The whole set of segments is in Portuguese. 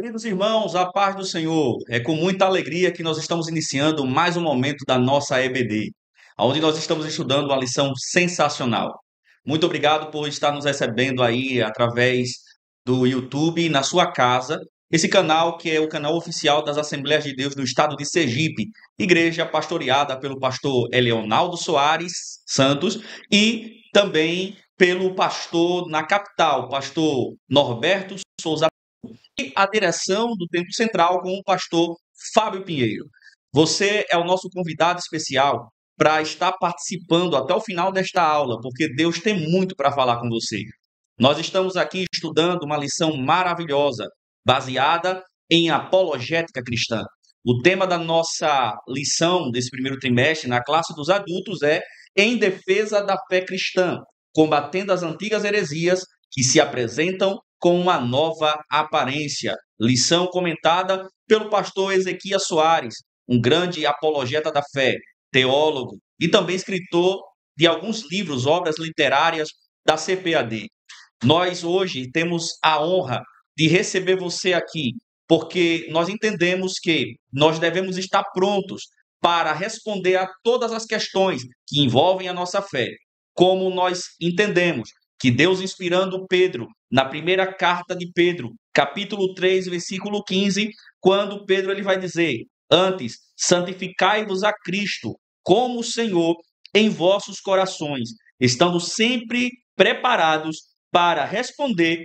Queridos irmãos, a paz do Senhor. É com muita alegria que nós estamos iniciando mais um momento da nossa EBD, onde nós estamos estudando uma lição sensacional. Muito obrigado por estar nos recebendo aí através do YouTube na sua casa. Esse canal que é o canal oficial das Assembleias de Deus do estado de Sergipe, igreja pastoreada pelo pastor Eleonaldo Soares Santos e também pelo pastor na capital, pastor Norberto Souza, e a direção do Templo Central com o pastor Fábio Pinheiro. Você é o nosso convidado especial para estar participando até o final desta aula, porque Deus tem muito para falar com você. Nós estamos aqui estudando uma lição maravilhosa, baseada em apologética cristã. O tema da nossa lição desse primeiro trimestre na classe dos adultos é Em Defesa da Fé Cristã, combatendo as antigas heresias que se apresentam com uma nova aparência. Lição comentada pelo pastor Ezequias Soares, um grande apologeta da fé, teólogo e também escritor de alguns livros, obras literárias da CPAD. Nós hoje temos a honra de receber você aqui, porque nós entendemos que nós devemos estar prontos para responder a todas as questões que envolvem a nossa fé. Como nós entendemos que Deus inspirando Pedro, na primeira carta de Pedro, capítulo 3, versículo 15, quando Pedro ele vai dizer: Antes, santificai-vos a Cristo como Senhor em vossos corações, estando sempre preparados para responder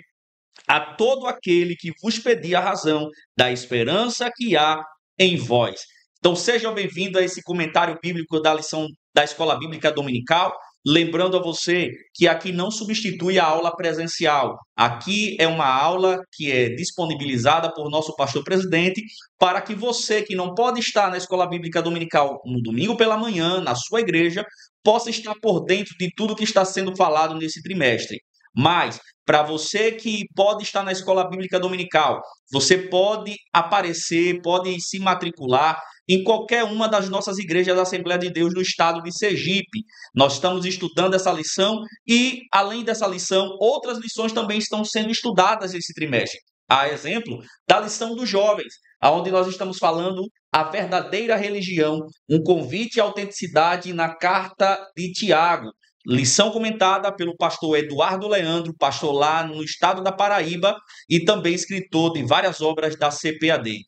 a todo aquele que vos pedir a razão da esperança que há em vós. Então, seja bem-vindo a esse comentário bíblico da lição da Escola Bíblica Dominical. Lembrando a você que aqui não substitui a aula presencial. Aqui é uma aula que é disponibilizada por nosso pastor presidente para que você que não pode estar na Escola Bíblica Dominical no domingo pela manhã, na sua igreja, possa estar por dentro de tudo que está sendo falado nesse trimestre. Mas, para você que pode estar na Escola Bíblica Dominical, você pode aparecer, pode se matricular em qualquer uma das nossas igrejas da Assembleia de Deus no estado de Sergipe. Nós estamos estudando essa lição e, além dessa lição, outras lições também estão sendo estudadas esse trimestre. A exemplo da lição dos jovens, onde nós estamos falando a verdadeira religião, um convite à autenticidade na carta de Tiago. Lição comentada pelo pastor Eduardo Leandro, pastor lá no estado da Paraíba e também escritor de várias obras da CPAD.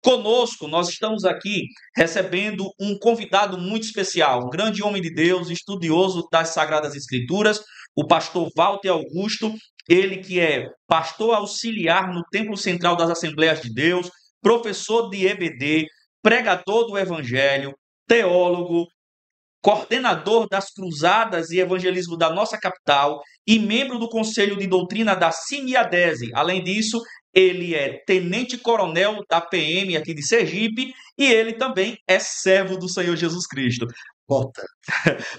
Conosco, nós estamos aqui recebendo um convidado muito especial, um grande homem de Deus, estudioso das Sagradas Escrituras, o pastor Walter Augusto, ele que é pastor auxiliar no Templo Central das Assembleias de Deus, professor de EBD, pregador do Evangelho, teólogo, coordenador das Cruzadas e Evangelismo da nossa capital e membro do Conselho de Doutrina da Siniadese. Além disso, ele é tenente-coronel da PM aqui de Sergipe e ele também é servo do Senhor Jesus Cristo. Porta.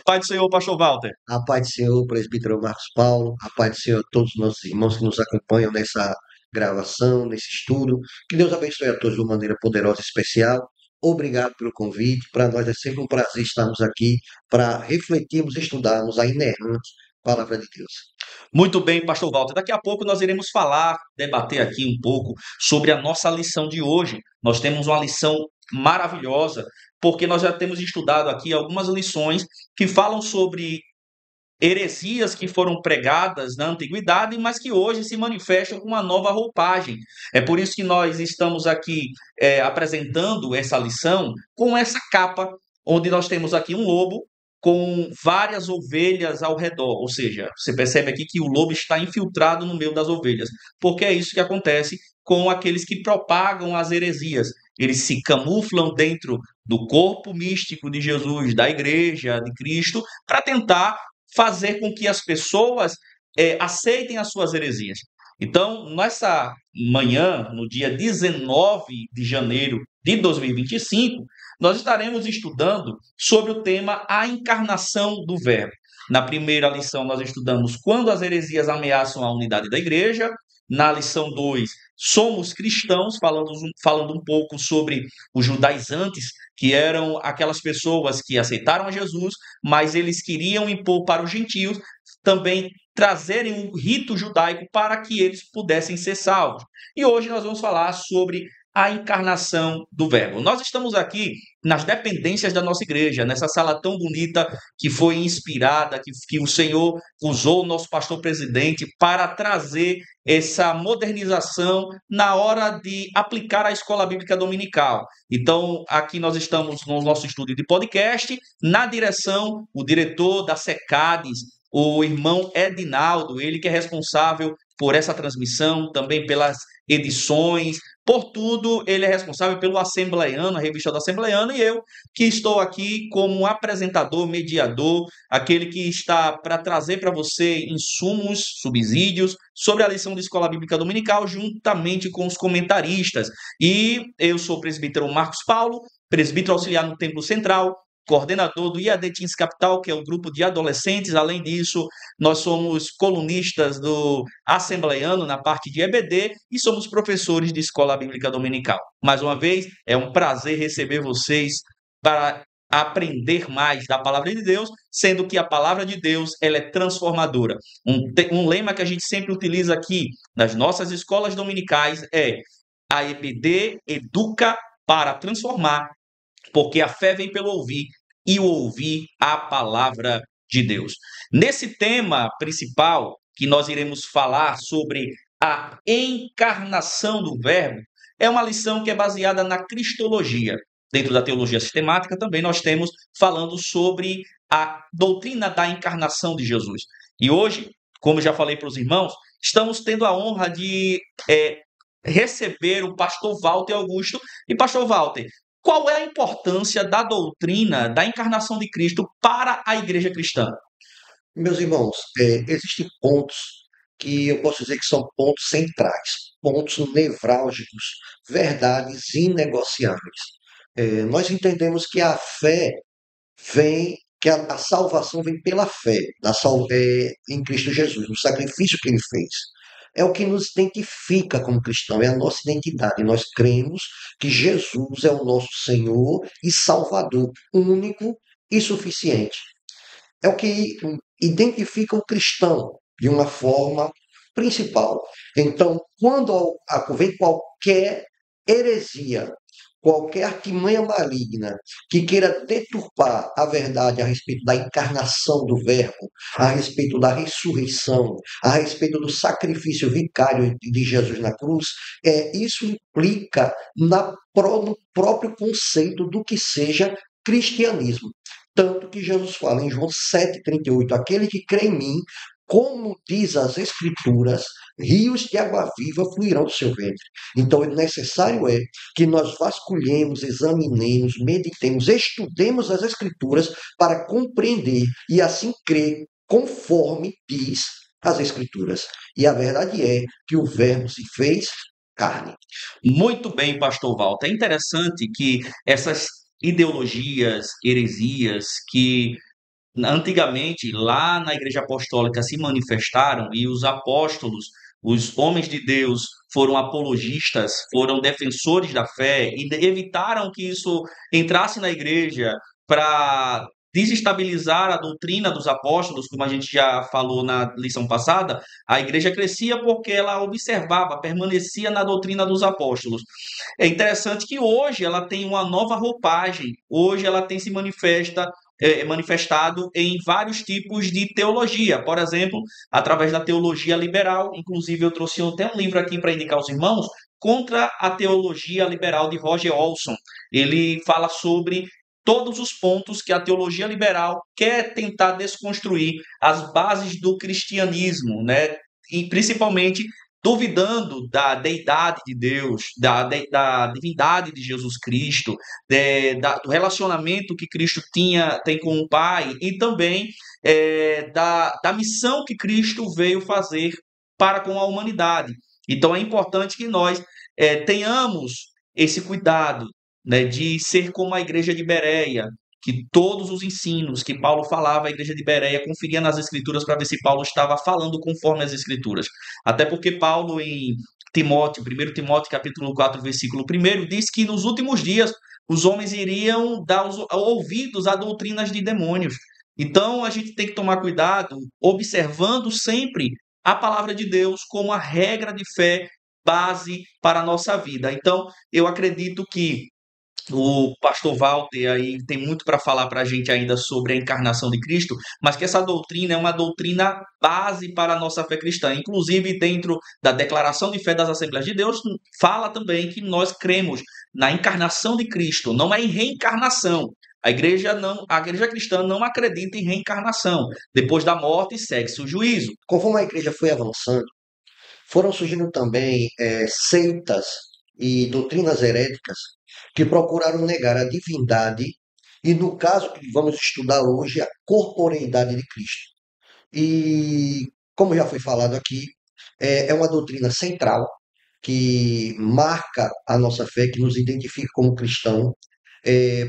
Pai do Senhor, pastor Walter. A paz do Senhor, presbítero Marcos Paulo, a paz do Senhor a todos os nossos irmãos que nos acompanham nessa gravação, nesse estudo. Que Deus abençoe a todos de uma maneira poderosa e especial. Obrigado pelo convite. Para nós é sempre um prazer estarmos aqui para refletirmos e estudarmos a inerrante palavra de Deus. Muito bem, pastor Walter. Daqui a pouco nós iremos falar, debater aqui um pouco sobre a nossa lição de hoje. Nós temos uma lição maravilhosa, porque nós já temos estudado aqui algumas lições que falam sobre heresias que foram pregadas na antiguidade, mas que hoje se manifestam com uma nova roupagem. É por isso que nós estamos aqui apresentando essa lição com essa capa, onde nós temos aqui um lobo com várias ovelhas ao redor. Ou seja, você percebe aqui que o lobo está infiltrado no meio das ovelhas, porque é isso que acontece com aqueles que propagam as heresias. Eles se camuflam dentro do corpo místico de Jesus, da igreja, de Cristo, para tentar fazer com que as pessoas aceitem as suas heresias. Então, nessa manhã, no dia 19 de janeiro de 2025, nós estaremos estudando sobre o tema A Encarnação do Verbo. Na primeira lição, nós estudamos quando as heresias ameaçam a unidade da igreja. Na lição 2, somos cristãos, falando um pouco sobre os judaizantes, que eram aquelas pessoas que aceitaram a Jesus, mas eles queriam impor para os gentios também trazerem o rito judaico para que eles pudessem ser salvos. E hoje nós vamos falar sobre a encarnação do Verbo. Nós estamos aqui nas dependências da nossa igreja, nessa sala tão bonita que foi inspirada, que o Senhor usou o nosso pastor presidente para trazer essa modernização na hora de aplicar a escola bíblica dominical. Então, aqui nós estamos no nosso estúdio de podcast, na direção, o diretor da SECADES, o irmão Edinaldo, ele que é responsável por essa transmissão, também pelas edições, por tudo, ele é responsável pelo Assembleiano, a revista do Assembleiano, e eu que estou aqui como apresentador, mediador, aquele que está para trazer para você insumos, subsídios sobre a lição de Escola Bíblica Dominical, juntamente com os comentaristas. E eu sou o presbítero Marcos Paulo, presbítero auxiliar no Templo Central, coordenador do IAD Teens Capital, que é o grupo de adolescentes. Além disso, nós somos colunistas do Assembleiano na parte de EBD e somos professores de Escola Bíblica Dominical. Mais uma vez, é um prazer receber vocês para aprender mais da Palavra de Deus, sendo que a Palavra de Deus ela é transformadora. Um lema que a gente sempre utiliza aqui nas nossas escolas dominicais é: a EBD educa para transformar, porque a fé vem pelo ouvir e o ouvir a palavra de Deus. Nesse tema principal, que nós iremos falar sobre a encarnação do Verbo, é uma lição que é baseada na cristologia. Dentro da teologia sistemática, também nós temos falando sobre a doutrina da encarnação de Jesus. E hoje, como já falei para os irmãos, estamos tendo a honra de receber o pastor Walter Augusto. E pastor Walter, qual é a importância da doutrina da encarnação de Cristo para a igreja cristã? Meus irmãos, existem pontos que eu posso dizer que são pontos centrais, pontos nevrálgicos, verdades inegociáveis. Nós entendemos que a fé vem, que a salvação vem pela fé em Cristo Jesus, no sacrifício que ele fez. É o que nos identifica como cristão, é a nossa identidade. Nós cremos que Jesus é o nosso Senhor e Salvador, único e suficiente. É o que identifica o cristão de uma forma principal. Então, quando vem qualquer heresia, qualquer artimanha maligna que queira deturpar a verdade a respeito da encarnação do Verbo, a respeito da ressurreição, a respeito do sacrifício vicário de Jesus na cruz, isso implica no próprio conceito do que seja cristianismo. Tanto que Jesus fala em João 7,38, aquele que crê em mim, como diz as Escrituras, rios de água viva fluirão do seu ventre. Então, necessário é que nós vasculhemos, examinemos, meditemos, estudemos as Escrituras para compreender e assim crer conforme diz as Escrituras. E a verdade é que o Verbo se fez carne. Muito bem, pastor Walter. É interessante que essas ideologias, heresias que antigamente, lá na Igreja Apostólica, se manifestaram e os apóstolos, os homens de Deus, foram apologistas, foram defensores da fé e evitaram que isso entrasse na igreja para desestabilizar a doutrina dos apóstolos, como a gente já falou na lição passada. A igreja crescia porque ela observava, permanecia na doutrina dos apóstolos. É interessante que hoje ela tem uma nova roupagem, hoje ela tem se manifestado em vários tipos de teologia, por exemplo, através da teologia liberal. Inclusive, eu trouxe até um livro aqui para indicar aos irmãos, Contra a Teologia Liberal, de Roger Olson. Ele fala sobre todos os pontos que a teologia liberal quer tentar desconstruir as bases do cristianismo, né? E principalmente duvidando da deidade de Deus, da divindade de Jesus Cristo, do relacionamento que Cristo tem com o Pai e também da missão que Cristo veio fazer para com a humanidade. Então é importante que nós tenhamos esse cuidado, né, de ser como a igreja de Bereia, que todos os ensinos que Paulo falava, a igreja de Bereia conferia nas Escrituras para ver se Paulo estava falando conforme as Escrituras. Até porque Paulo, em Timóteo, 1 Timóteo, capítulo 4, versículo 1, diz que nos últimos dias os homens iriam dar ouvidos a doutrinas de demônios. Então, a gente tem que tomar cuidado, observando sempre a palavra de Deus como a regra de fé base para a nossa vida. Então, eu acredito que o pastor Walter aí tem muito para falar para a gente ainda sobre a encarnação de Cristo, mas que essa doutrina é uma doutrina base para a nossa fé cristã. Inclusive, dentro da declaração de fé das Assembleias de Deus, fala também que nós cremos na encarnação de Cristo, não é em reencarnação. A igreja cristã não acredita em reencarnação. Depois da morte, segue-se o juízo. Conforme a igreja foi avançando, foram surgindo também seitas e doutrinas heréticas que procuraram negar a divindade e, no caso que vamos estudar hoje, a corporeidade de Cristo. E, como já foi falado aqui, é uma doutrina central que marca a nossa fé, que nos identifica como cristão.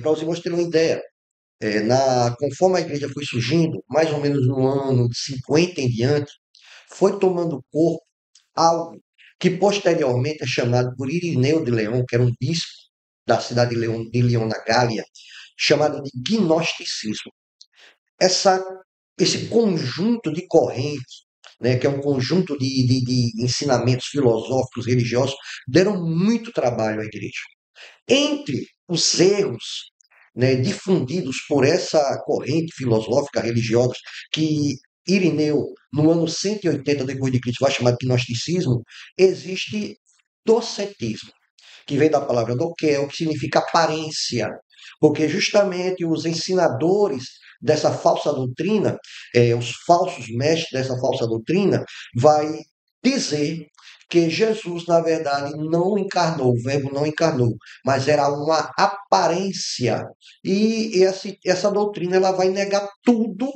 Para os irmãos terem uma ideia, conforme a igreja foi surgindo, mais ou menos no ano de 50 em diante, foi tomando corpo algo que posteriormente é chamado por Irineu de Leão, que era um bispo da cidade de Leão na Gália, chamado de gnosticismo. Essa, esse conjunto de correntes, né, que é um conjunto de ensinamentos filosóficos, religiosos, deram muito trabalho à igreja. Entre os erros, né, difundidos por essa corrente filosófica religiosa que Irineu, no ano 180 depois de Cristo, vai chamar de gnosticismo, existe docetismo, que vem da palavra doquel, que significa aparência, porque justamente os ensinadores dessa falsa doutrina, os falsos mestres dessa falsa doutrina, vai dizer que Jesus, na verdade, não encarnou, o verbo não encarnou, mas era uma aparência. E essa doutrina ela vai negar tudo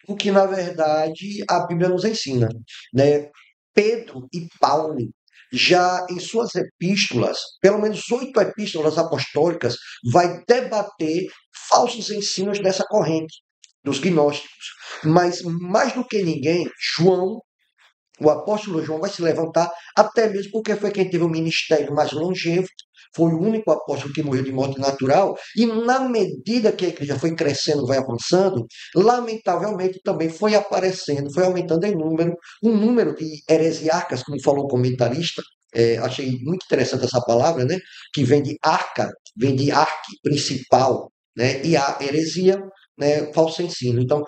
o que, na verdade, a Bíblia nos ensina, né? Pedro e Paulo, já em suas epístolas, pelo menos 8 epístolas apostólicas, vai debater falsos ensinos dessa corrente, dos gnósticos. Mas, mais do que ninguém, João, o apóstolo João, vai se levantar, até mesmo porque foi quem teve o ministério mais longevo, foi o único apóstolo que morreu de morte natural, e na medida que a igreja foi crescendo, vai avançando, lamentavelmente também foi aparecendo, foi aumentando em número, um número de heresiarcas, como falou o comentarista. Achei muito interessante essa palavra, né? Que vem de arca, vem de arque, principal, né? E a heresia, né? Falso ensino. Então,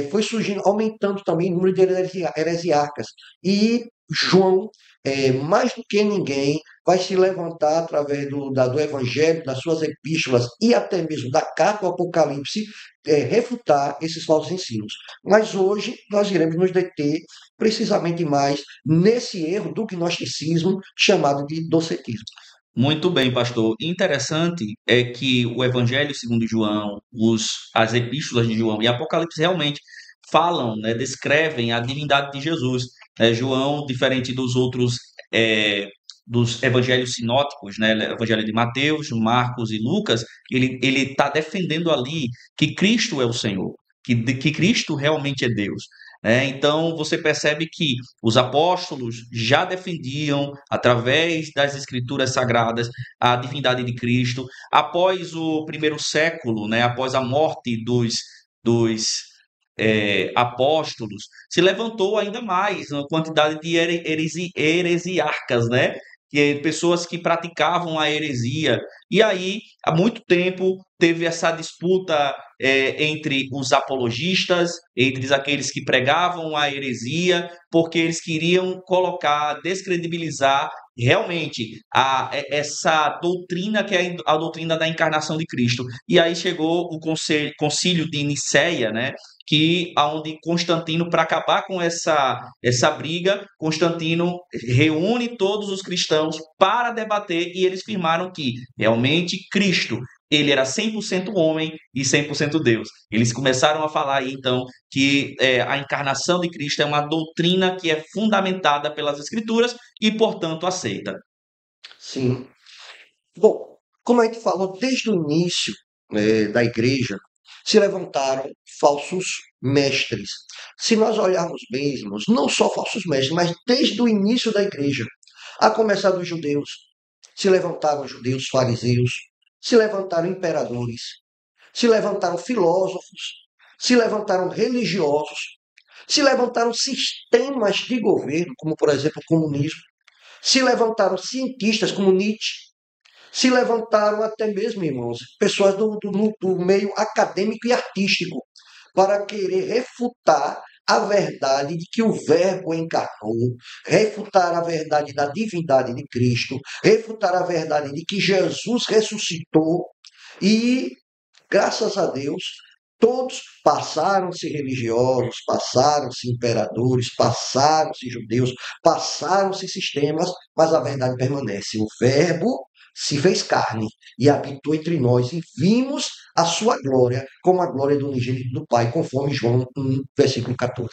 foi surgindo, aumentando também o número de heresiarcas. E João, mais do que ninguém, vai se levantar através do Evangelho, das suas epístolas e até mesmo da carta do Apocalipse, refutar esses falsos ensinos. Mas hoje nós iremos nos deter precisamente mais nesse erro do gnosticismo chamado de docetismo. Muito bem, pastor. Interessante é que o Evangelho segundo João, as epístolas de João e Apocalipse realmente falam, né, descrevem a divindade de Jesus. João, diferente dos outros, dos evangelhos sinóticos, né, Evangelho de Mateus, Marcos e Lucas, ele está defendendo ali que Cristo é o Senhor, que Cristo realmente é Deus. Então, você percebe que os apóstolos já defendiam, através das escrituras sagradas, a divindade de Cristo. Após o primeiro século, né, após a morte dos apóstolos, se levantou ainda mais uma quantidade de heresiarcas, né? Pessoas que praticavam a heresia. E aí, há muito tempo, teve essa disputa entre os apologistas, entre aqueles que pregavam a heresia, porque eles queriam colocar, descredibilizar realmente essa doutrina que é a doutrina da encarnação de Cristo. E aí chegou o concílio de Nicéia, né? Que aonde Constantino, para acabar com essa briga, Constantino reúne todos os cristãos para debater e eles firmaram que realmente Cristo ele era 100% homem e 100% Deus. Eles começaram a falar aí, então, que a encarnação de Cristo é uma doutrina que é fundamentada pelas Escrituras e, portanto, aceita. Sim. Bom, como a gente falou desde o início, da igreja, se levantaram falsos mestres. Se nós olharmos bem, irmãos, não só falsos mestres, mas desde o início da igreja, a começar dos judeus, se levantaram judeus fariseus, se levantaram imperadores, se levantaram filósofos, se levantaram religiosos, se levantaram sistemas de governo, como por exemplo o comunismo, se levantaram cientistas como Nietzsche, se levantaram até mesmo, irmãos, pessoas do meio acadêmico e artístico, para querer refutar a verdade de que o Verbo encarnou, refutar a verdade da divindade de Cristo, refutar a verdade de que Jesus ressuscitou e, graças a Deus, todos passaram-se religiosos, passaram-se imperadores, passaram-se judeus, passaram-se sistemas, mas a verdade permanece. O Verbo se fez carne e habitou entre nós e vimos a sua glória como a glória do unigênito do Pai, conforme João 1, versículo 14.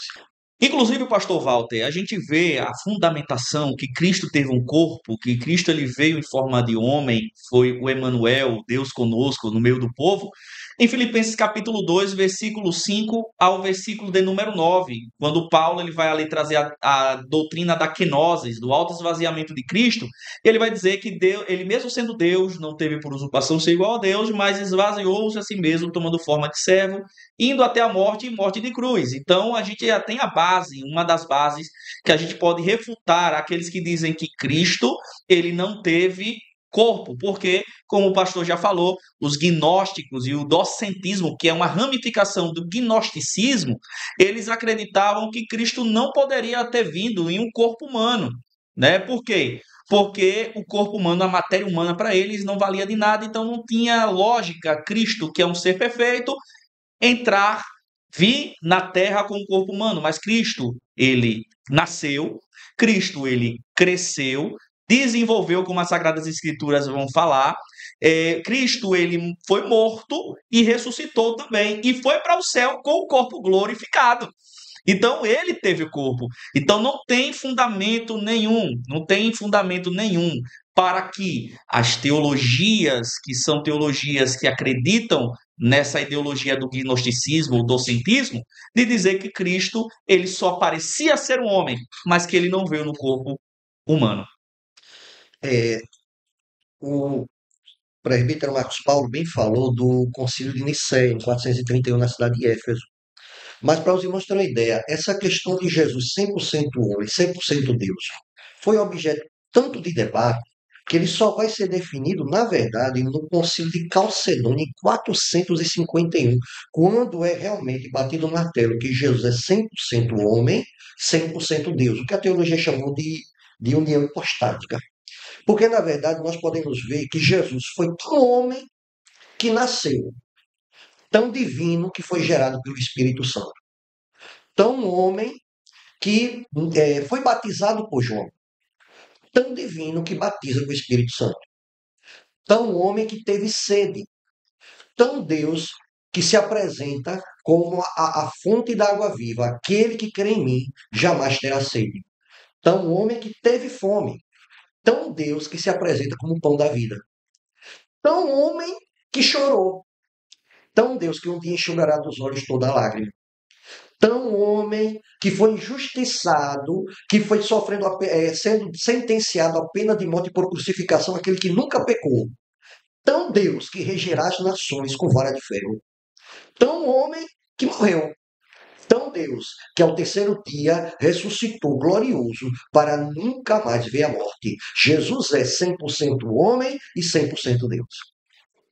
Inclusive, o pastor Walter, a gente vê a fundamentação que Cristo teve um corpo, que Cristo ele veio em forma de homem, foi o Emanuel, Deus conosco no meio do povo, em Filipenses capítulo 2, versículo 5 ao versículo de número 9, quando Paulo ele vai ali trazer a doutrina da kenosis, do autoesvaziamento de Cristo, ele vai dizer que Deus, ele mesmo sendo Deus, não teve por usurpação ser igual a Deus, mas esvaziou-se a si mesmo, tomando forma de servo, indo até a morte e morte de cruz. Então, a gente já tem a base, uma das bases que a gente pode refutar aqueles que dizem que Cristo, ele não teve corpo, porque, como o pastor já falou, os gnósticos e o docentismo, que é uma ramificação do gnosticismo, eles acreditavam que Cristo não poderia ter vindo em um corpo humano, né? Por quê? Porque o corpo humano, a matéria humana para eles não valia de nada, então não tinha lógica Cristo, que é um ser perfeito, entrar, vir na terra com o corpo humano, mas Cristo, ele nasceu, Cristo, ele cresceu, desenvolveu, como as Sagradas Escrituras vão falar, Cristo, ele foi morto e ressuscitou também, e foi para o céu com o corpo glorificado. Então, ele teve o corpo. Então, não tem fundamento nenhum, não tem fundamento nenhum para que as teologias, que são teologias que acreditam nessa ideologia do gnosticismo, do docentismo, de dizer que Cristo, ele só parecia ser um homem, mas que ele não veio no corpo humano. É, o presbítero Marcos Paulo bem falou do Concílio de Nicéia, em 431, na cidade de Éfeso. Mas para os irmãos terem uma ideia, essa questão de Jesus 100% homem, 100% Deus, foi objeto tanto de debate que ele só vai ser definido, na verdade, no Concílio de Calcedônia em 451, quando é realmente batido o martelo que Jesus é 100% homem, 100% Deus, o que a teologia chamou de união hipostática. Porque, na verdade, nós podemos ver que Jesus foi tão homem que nasceu, tão divino que foi gerado pelo Espírito Santo, tão homem que foi batizado por João, tão divino que batiza com o Espírito Santo, tão homem que teve sede, tão Deus que se apresenta como a fonte da água viva, aquele que crê em mim jamais terá sede, tão homem que teve fome, tão Deus que se apresenta como o pão da vida, tão homem que chorou, tão Deus que um dia enxugará dos olhos toda lágrima, tão homem que foi injustiçado, que foi sendo sentenciado à pena de morte por crucificação, aquele que nunca pecou. Tão Deus que regerá as nações com vara de ferro. Tão homem que morreu. Tão Deus que ao terceiro dia ressuscitou glorioso para nunca mais ver a morte. Jesus é 100% homem e 100% Deus.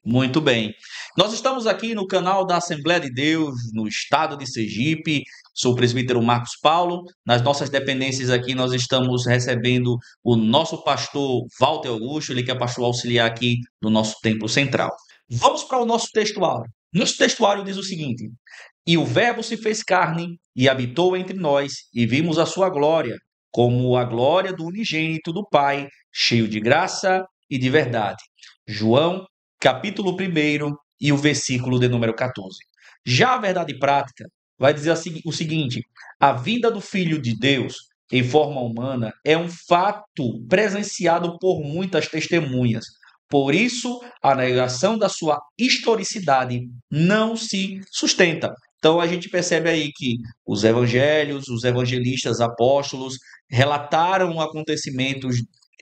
Muito bem. Nós estamos aqui no canal da Assembleia de Deus, no estado de Sergipe. Sou o presbítero Marcos Paulo. Nas nossas dependências aqui, nós estamos recebendo o nosso pastor Walter Augusto, ele que é pastor auxiliar aqui do nosso templo central. Vamos para o nosso textuário. Nosso textuário diz o seguinte: E o Verbo se fez carne e habitou entre nós, e vimos a sua glória, como a glória do unigênito do Pai, cheio de graça e de verdade. João capítulo 1 e o versículo de número 14. Já a verdade prática vai dizer o seguinte: a vinda do Filho de Deus em forma humana é um fato presenciado por muitas testemunhas. Por isso, a negação da sua historicidade não se sustenta. Então, a gente percebe aí que os evangelhos, os evangelistas, apóstolos, relataram acontecimentos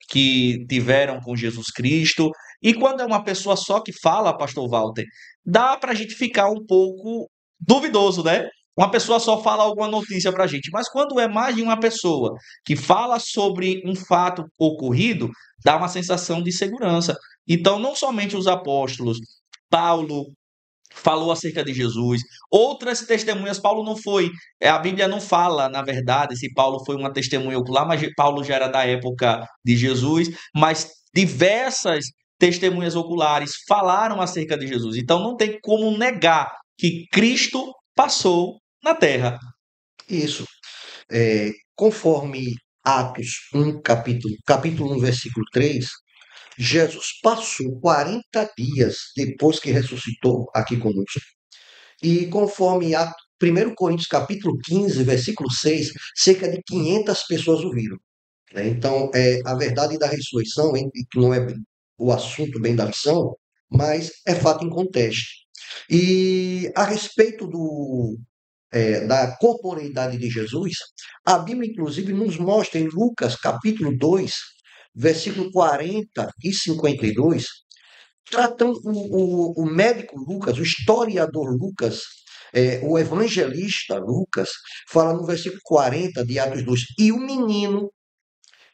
que tiveram com Jesus Cristo. E quando é uma pessoa só que fala, pastor Walter, dá para a gente ficar um pouco duvidoso, né? Uma pessoa só fala alguma notícia para a gente, mas quando é mais de uma pessoa que fala sobre um fato ocorrido, dá uma sensação de segurança. Então, não somente os apóstolos, Paulo falou acerca de Jesus, outras testemunhas, Paulo não foi, a Bíblia não fala, na verdade, se Paulo foi uma testemunha ocular, mas Paulo já era da época de Jesus, mas diversas testemunhas oculares falaram acerca de Jesus. Então, não tem como negar que Cristo passou na terra. Isso. Conforme Atos 1, capítulo 1, versículo 3, Jesus passou 40 dias depois que ressuscitou aqui conosco. E conforme 1 Coríntios capítulo 15, versículo 6, cerca de 500 pessoas o viram, né? Então, a verdade da ressurreição, que não é o assunto bem da lição, mas é fato em conteste. E a respeito da corporeidade de Jesus, a Bíblia, inclusive, nos mostra em Lucas, capítulo 2, versículo 40 e 52, tratam o médico Lucas, o historiador Lucas, o evangelista Lucas, fala no versículo 40 de Atos 2, e o menino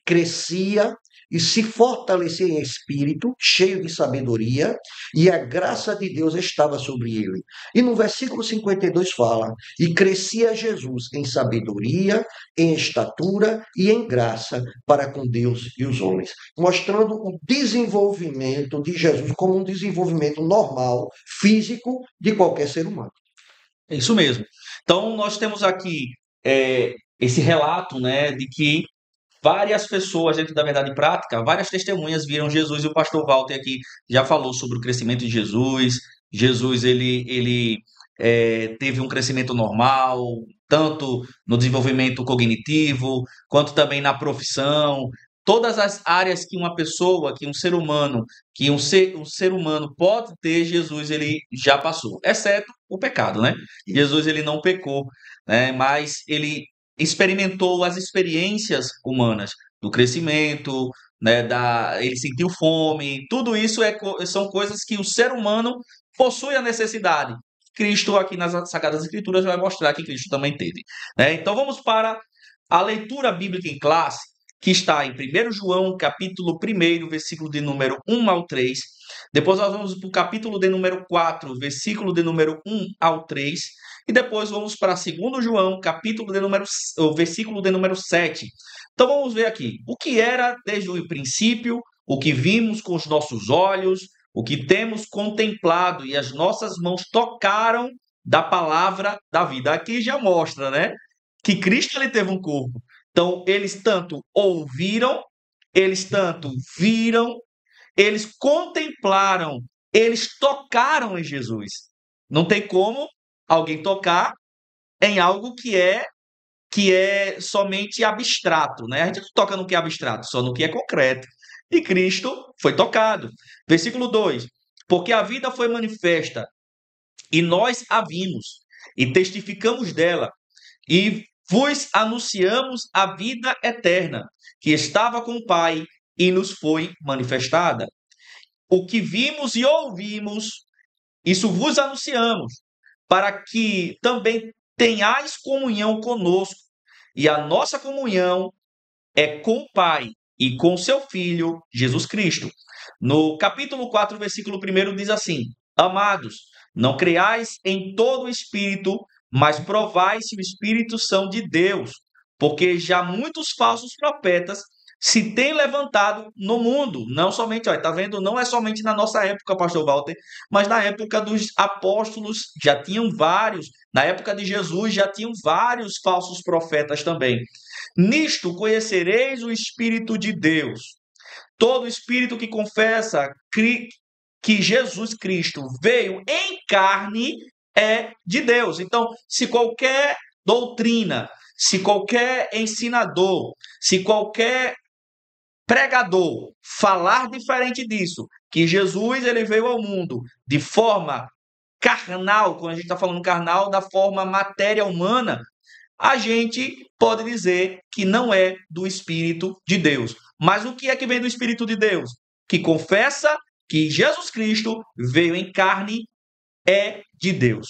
crescia e se fortalecia em espírito, cheio de sabedoria, e a graça de Deus estava sobre ele. E no versículo 52 fala: e crescia Jesus em sabedoria, em estatura e em graça para com Deus e os homens, mostrando o desenvolvimento de Jesus como um desenvolvimento normal, físico, de qualquer ser humano. É isso mesmo. Então, nós temos aqui esse relato, né, de que várias pessoas dentro da verdade prática, várias testemunhas viram Jesus, e o pastor Walter aqui já falou sobre o crescimento de Jesus. Jesus, ele teve um crescimento normal, tanto no desenvolvimento cognitivo, quanto também na profissão. Todas as áreas que uma pessoa, que um ser humano, um ser humano pode ter, Jesus ele já passou, exceto o pecado, né? Jesus ele não pecou, né? Mas ele experimentou as experiências humanas do crescimento, né, ele sentiu fome, tudo isso são coisas que o ser humano possui a necessidade. Cristo, aqui nas Sagradas Escrituras, vai mostrar que Cristo também teve, né? Então vamos para a leitura bíblica em classe, que está em 1 João, capítulo 1, versículo de número 1 ao 3. Depois nós vamos para o capítulo de número 4, versículo de número 1 ao 3. E depois vamos para 2 João, o versículo de número 7. Então vamos ver aqui. O que era desde o princípio, o que vimos com os nossos olhos, o que temos contemplado e as nossas mãos tocaram da palavra da vida. Aqui já mostra, né? Que Cristo ele teve um corpo. Então, eles tanto ouviram, eles tanto viram, eles contemplaram, eles tocaram em Jesus. Não tem como alguém tocar em algo que é somente abstrato, né? A gente não toca no que é abstrato, só no que é concreto. E Cristo foi tocado. Versículo 2: porque a vida foi manifesta, e nós a vimos, e testificamos dela, e vos anunciamos a vida eterna, que estava com o Pai e nos foi manifestada. O que vimos e ouvimos, isso vos anunciamos, para que também tenhais comunhão conosco. E a nossa comunhão é com o Pai e com seu Filho, Jesus Cristo. No capítulo 4, versículo 1, diz assim: amados, não creais em todo o Espírito, mas provai se o Espírito são de Deus, porque já muitos falsos profetas se têm levantado no mundo. Não somente, olha, tá vendo? Não é somente na nossa época, pastor Walter, mas na época dos apóstolos já tinham vários, na época de Jesus já tinham vários falsos profetas também. Nisto conhecereis o Espírito de Deus. Todo espírito que confessa que Jesus Cristo veio em carne é de Deus. Então, se qualquer doutrina, se qualquer ensinador, se qualquer pregador falar diferente disso, que Jesus ele veio ao mundo de forma carnal, quando a gente está falando carnal, da forma matéria humana, a gente pode dizer que não é do Espírito de Deus. Mas o que é que vem do Espírito de Deus? Que confessa que Jesus Cristo veio em carne, é de Deus.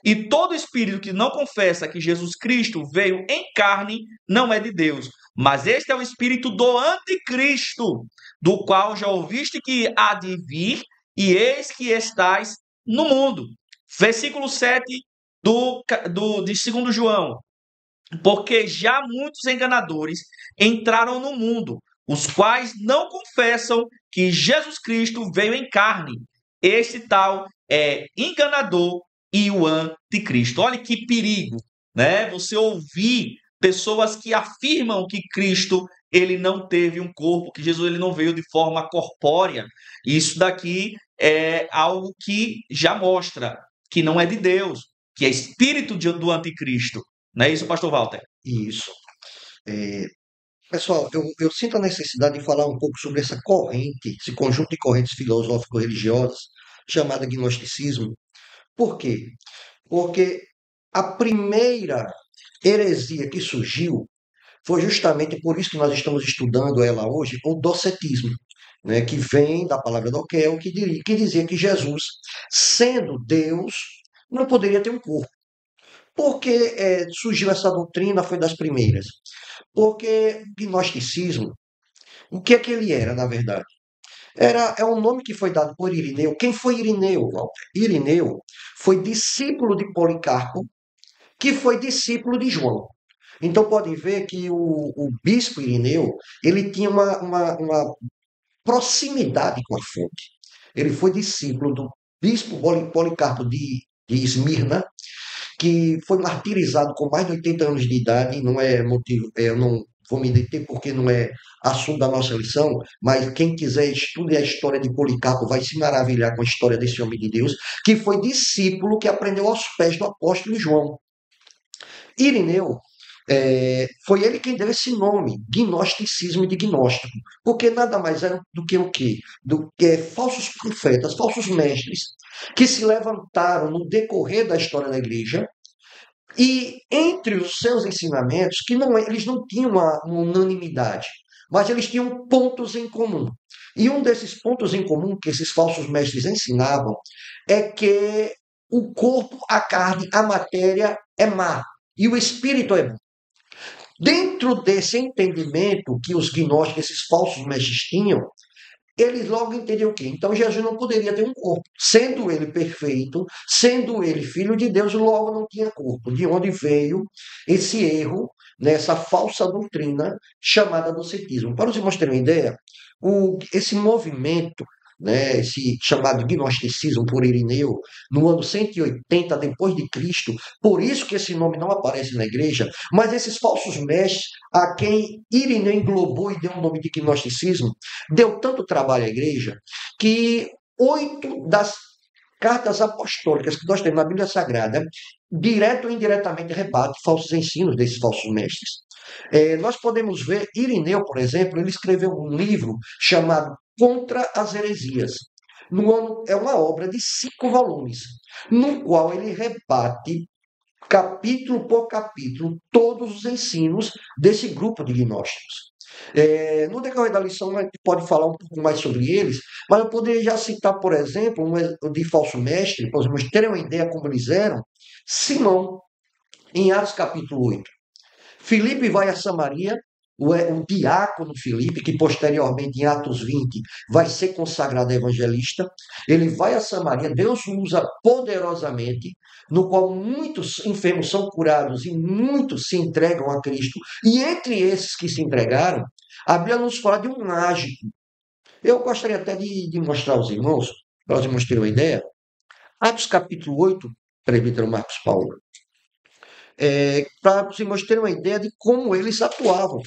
E todo espírito que não confessa que Jesus Cristo veio em carne não é de Deus. Mas este é o espírito do anticristo, do qual já ouviste que há de vir, e eis que estais no mundo. Versículo 7 de 2 João. Porque já muitos enganadores entraram no mundo, os quais não confessam que Jesus Cristo veio em carne. Este tal é enganador e o anticristo. Olha que perigo, né? Você ouvir pessoas que afirmam que Cristo ele não teve um corpo, que Jesus ele não veio de forma corpórea. Isso daqui é algo que já mostra que não é de Deus, que é espírito do anticristo. Não é isso, pastor Walter? Isso. É, pessoal, eu sinto a necessidade de falar um pouco sobre essa corrente, esse conjunto de correntes filosófico-religiosas chamada gnosticismo. Por quê? Porque a primeira heresia que surgiu foi justamente por isso que nós estamos estudando ela hoje, o docetismo, né, que vem da palavra doquel, que dizia que Jesus, sendo Deus, não poderia ter um corpo. Por que surgiu essa doutrina? Foi das primeiras. Porque o gnosticismo, o que é que ele era, na verdade? É um nome que foi dado por Irineu. Quem foi Irineu, Walter? Irineu foi discípulo de Policarpo, que foi discípulo de João. Então podem ver que o bispo Irineu, ele tinha uma proximidade com a fonte. Ele foi discípulo do bispo Policarpo de Esmirna, que foi martirizado com mais de 80 anos de idade, não é motivo, eu não vou me deter porque não é assunto da nossa lição, mas quem quiser estudar a história de Policarpo vai se maravilhar com a história desse homem de Deus, que foi discípulo que aprendeu aos pés do apóstolo João. Irineu, foi ele quem deu esse nome, gnosticismo de gnóstico, porque nada mais era do que o quê? Do que falsos profetas, falsos mestres, que se levantaram no decorrer da história da igreja, e entre os seus ensinamentos, que não, eles não tinham uma unanimidade, mas eles tinham pontos em comum. E um desses pontos em comum que esses falsos mestres ensinavam é que o corpo, a carne, a matéria é má e o espírito é bom. Dentro desse entendimento que os gnósticos, esses falsos mestres tinham, eles logo entendiam o quê? Então Jesus não poderia ter um corpo. Sendo ele perfeito, sendo ele filho de Deus, logo não tinha corpo. De onde veio esse erro, nessa falsa doutrina chamada docetismo. Para os irmãos terem uma ideia, esse movimento, né, esse chamado gnosticismo por Irineu, no ano 180 depois de Cristo, por isso que esse nome não aparece na igreja, mas esses falsos mestres a quem Irineu englobou e deu o nome de gnosticismo, deu tanto trabalho à igreja que 8 das cartas apostólicas que nós temos na Bíblia Sagrada, direto ou indiretamente, rebate falsos ensinos desses falsos mestres. Nós podemos ver, Irineu, por exemplo, ele escreveu um livro chamado Contra as Heresias. É uma obra de 5 volumes, no qual ele rebate capítulo por capítulo, todos os ensinos desse grupo de gnósticos. No decorrer da lição, a gente pode falar um pouco mais sobre eles, mas eu poderia já citar, por exemplo, de falso mestre, para os irmãos terem uma ideia como eles eram, Simão, em Atos capítulo 8. Filipe vai a Samaria, o diácono Filipe, que posteriormente, em Atos 20, vai ser consagrado evangelista, ele vai a Samaria, Deus o usa poderosamente, no qual muitos enfermos são curados e muitos se entregam a Cristo, e entre esses que se entregaram, a Bíblia nos fala de um mágico. Eu gostaria até de mostrar aos irmãos, para os irmãos terem uma ideia, Atos capítulo 8, presbítero Marcos Paulo, para os irmãos terem uma ideia de como eles atuavam.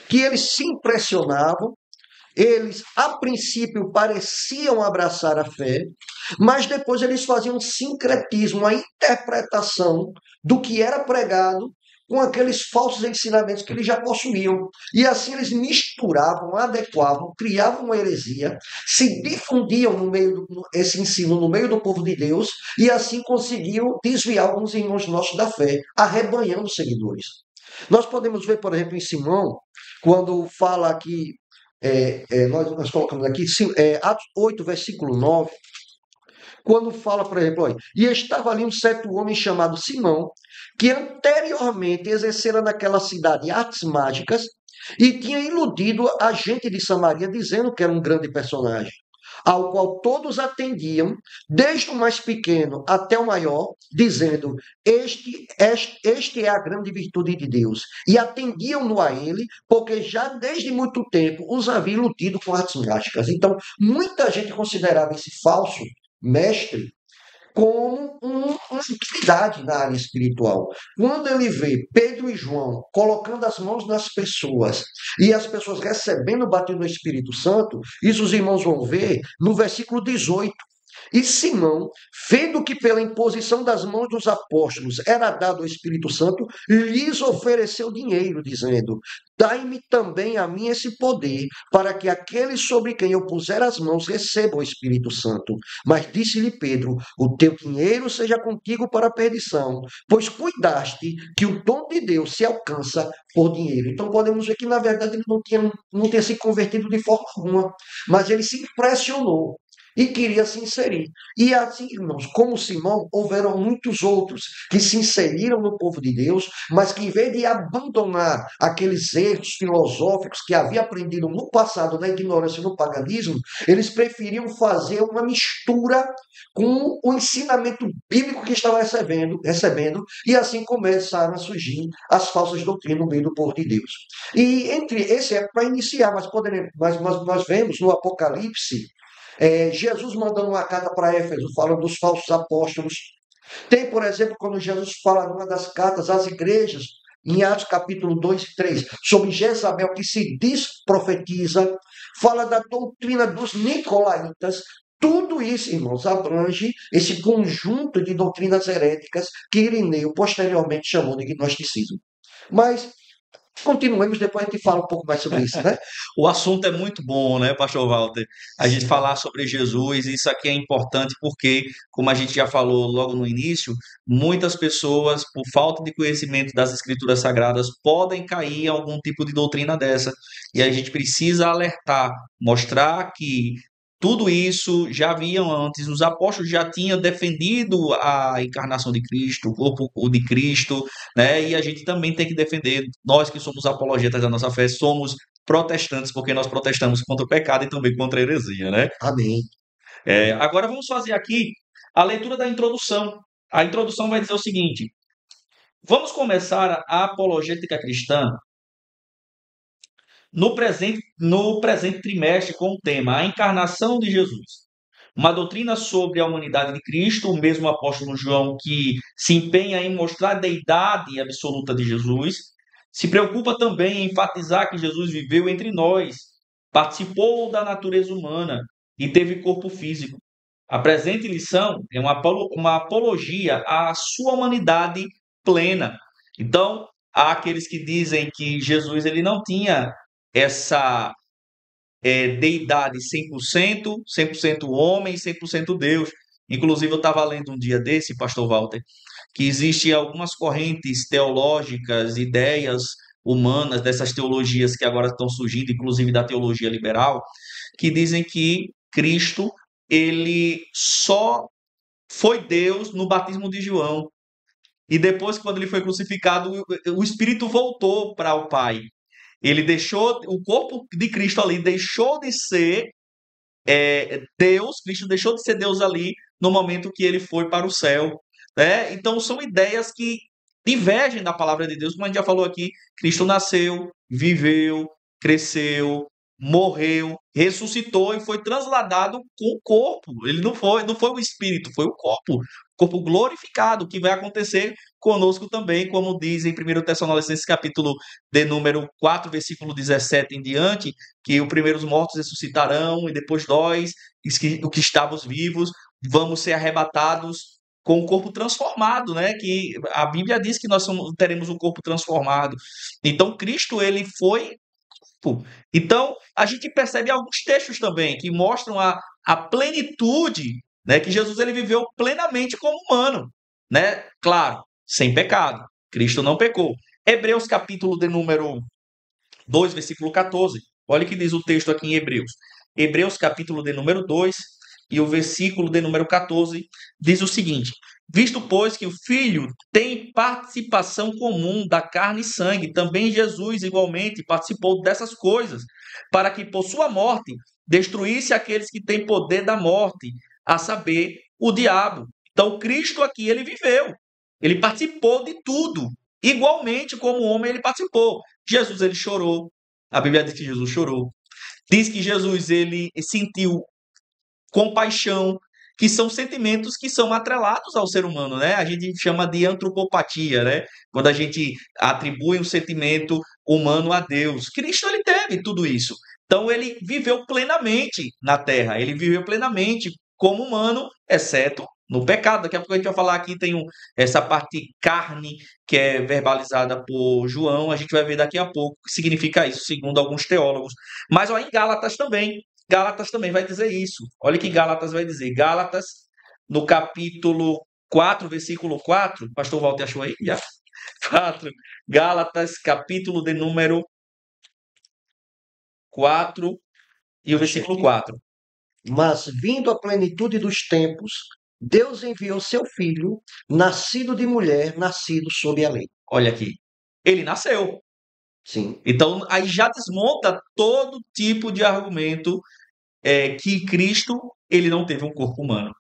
Que eles se impressionavam, eles a princípio pareciam abraçar a fé, mas depois eles faziam um sincretismo, uma interpretação do que era pregado com aqueles falsos ensinamentos que eles já possuíam. E assim eles misturavam, adequavam, criavam uma heresia, se difundiam esse ensino no meio do povo de Deus, e assim conseguiam desviar alguns irmãos nossos da fé, arrebanhando seguidores. Nós podemos ver, por exemplo, em Simão, quando fala aqui, nós colocamos aqui, Atos 8, versículo 9, Quando fala, por exemplo, olha, e estava ali um certo homem chamado Simão, que anteriormente exercera naquela cidade artes mágicas e tinha iludido a gente de Samaria dizendo que era um grande personagem, ao qual todos atendiam, desde o mais pequeno até o maior, dizendo: este é a grande virtude de Deus. E atendiam-no a ele, porque já desde muito tempo os havia iludido com artes mágicas. Então, muita gente considerava esse falso mestre como uma entidade na área espiritual. Quando ele vê Pedro e João colocando as mãos nas pessoas e as pessoas recebendo o batismo do Espírito Santo, isso os irmãos vão ver no versículo 18. E Simão, vendo que pela imposição das mãos dos apóstolos era dado o Espírito Santo, lhes ofereceu dinheiro, dizendo: Dai-me também a mim esse poder, para que aqueles sobre quem eu puser as mãos recebam o Espírito Santo. Mas disse-lhe Pedro: O teu dinheiro seja contigo para a perdição, pois cuidaste que o dom de Deus se alcança por dinheiro. Então podemos ver que, na verdade, ele não tinha se convertido de forma alguma, mas ele se impressionou e queria se inserir. E assim, irmãos, como Simão, houveram muitos outros que se inseriram no povo de Deus, mas que em vez de abandonar aqueles erros filosóficos que havia aprendido no passado, na ignorância e no paganismo, eles preferiam fazer uma mistura com o ensinamento bíblico que estavam recebendo, e assim começaram a surgir as falsas doutrinas no meio do povo de Deus. E entre esse é para iniciar, mas nós vemos no Apocalipse Jesus mandando uma carta para Éfeso, falando dos falsos apóstolos. Tem, por exemplo, quando Jesus fala numa das cartas às igrejas, em Atos capítulo 2 e 3, sobre Jezabel, que se desprofetiza, fala da doutrina dos nicolaítas. Tudo isso, irmãos, abrange esse conjunto de doutrinas heréticas que Irineu posteriormente chamou de gnosticismo. Mas continuemos, depois a gente fala um pouco mais sobre isso, né? O assunto é muito bom, né, Pastor Walter? A gente falar sobre Jesus, isso aqui é importante porque, como a gente já falou logo no início, muitas pessoas, por falta de conhecimento das Escrituras Sagradas, podem cair em algum tipo de doutrina dessa. E a gente precisa alertar, mostrar que tudo isso já haviam antes, os apóstolos já tinham defendido a encarnação de Cristo, o corpo de Cristo, né? E a gente também tem que defender, nós que somos apologetas da nossa fé, somos protestantes, porque nós protestamos contra o pecado e também contra a heresia, né? Amém. Agora vamos fazer aqui a leitura da introdução. A introdução vai dizer o seguinte: vamos começar a apologética cristã no presente trimestre com o tema A Encarnação de Jesus. Uma doutrina sobre a humanidade de Cristo, o mesmo apóstolo João que se empenha em mostrar a deidade absoluta de Jesus, se preocupa também em enfatizar que Jesus viveu entre nós, participou da natureza humana e teve corpo físico. A presente lição é uma apologia à sua humanidade plena. Então, há aqueles que dizem que Jesus ele não tinha essa deidade 100% homem, 100% Deus. Inclusive, eu estava lendo um dia desse, Pastor Walter, que existem algumas correntes teológicas, ideias humanas, dessas teologias que agora estão surgindo, inclusive da teologia liberal, que dizem que Cristo, ele só foi Deus no batismo de João. E depois, quando ele foi crucificado, o Espírito voltou para o Pai. Ele deixou, o corpo de Cristo ali deixou de ser Deus, Cristo deixou de ser Deus ali no momento que ele foi para o céu. Né? Então, são ideias que divergem da palavra de Deus, como a gente já falou aqui. Cristo nasceu, viveu, cresceu, morreu, ressuscitou e foi trasladado com o corpo. Ele não foi o espírito, foi o corpo glorificado, que vai acontecer conosco também, como diz em 1 Tessalonicenses capítulo de número 4, versículo 17 em diante, que os primeiros mortos ressuscitarão e depois nós, o que estamos vivos, vamos ser arrebatados com o corpo transformado, né? Que a Bíblia diz que nós teremos um corpo transformado. Então, Cristo, ele foi. Então, a gente percebe alguns textos também que mostram a plenitude, né? Que Jesus ele viveu plenamente como humano, né? Claro, sem pecado. Cristo não pecou. Hebreus capítulo de número 2, versículo 14. Olha o que diz o texto aqui em Hebreus. Hebreus capítulo de número 2, e o versículo de número 14 diz o seguinte: visto, pois, que o Filho tem participação comum da carne e sangue, também Jesus igualmente participou dessas coisas, para que por sua morte destruísse aqueles que têm poder da morte, a saber, o diabo. Então, Cristo aqui, ele viveu, ele participou de tudo, igualmente como homem ele participou. Jesus, ele chorou, a Bíblia diz que Jesus chorou, diz que Jesus, ele sentiu compaixão, que são sentimentos que são atrelados ao ser humano, né? A gente chama de antropopatia, né? Quando a gente atribui um sentimento humano a Deus. Cristo, ele teve tudo isso. Então, ele viveu plenamente na Terra, ele viveu plenamente como humano, exceto no pecado. Daqui a pouco a gente vai falar aqui, tem essa parte carne, que é verbalizada por João, a gente vai ver daqui a pouco o que significa isso, segundo alguns teólogos. Mas ó, em Gálatas também vai dizer isso. Olha o que Gálatas vai dizer. Gálatas, no capítulo 4, versículo 4. Pastor Walter achou aí? Já? 4. Gálatas, capítulo de número 4 e o versículo 4. Mas, vindo a plenitude dos tempos, Deus enviou seu filho, nascido de mulher, nascido sob a lei. Olha aqui. Ele nasceu. Sim. Então, aí já desmonta todo tipo de argumento que Cristo, ele não teve um corpo humano.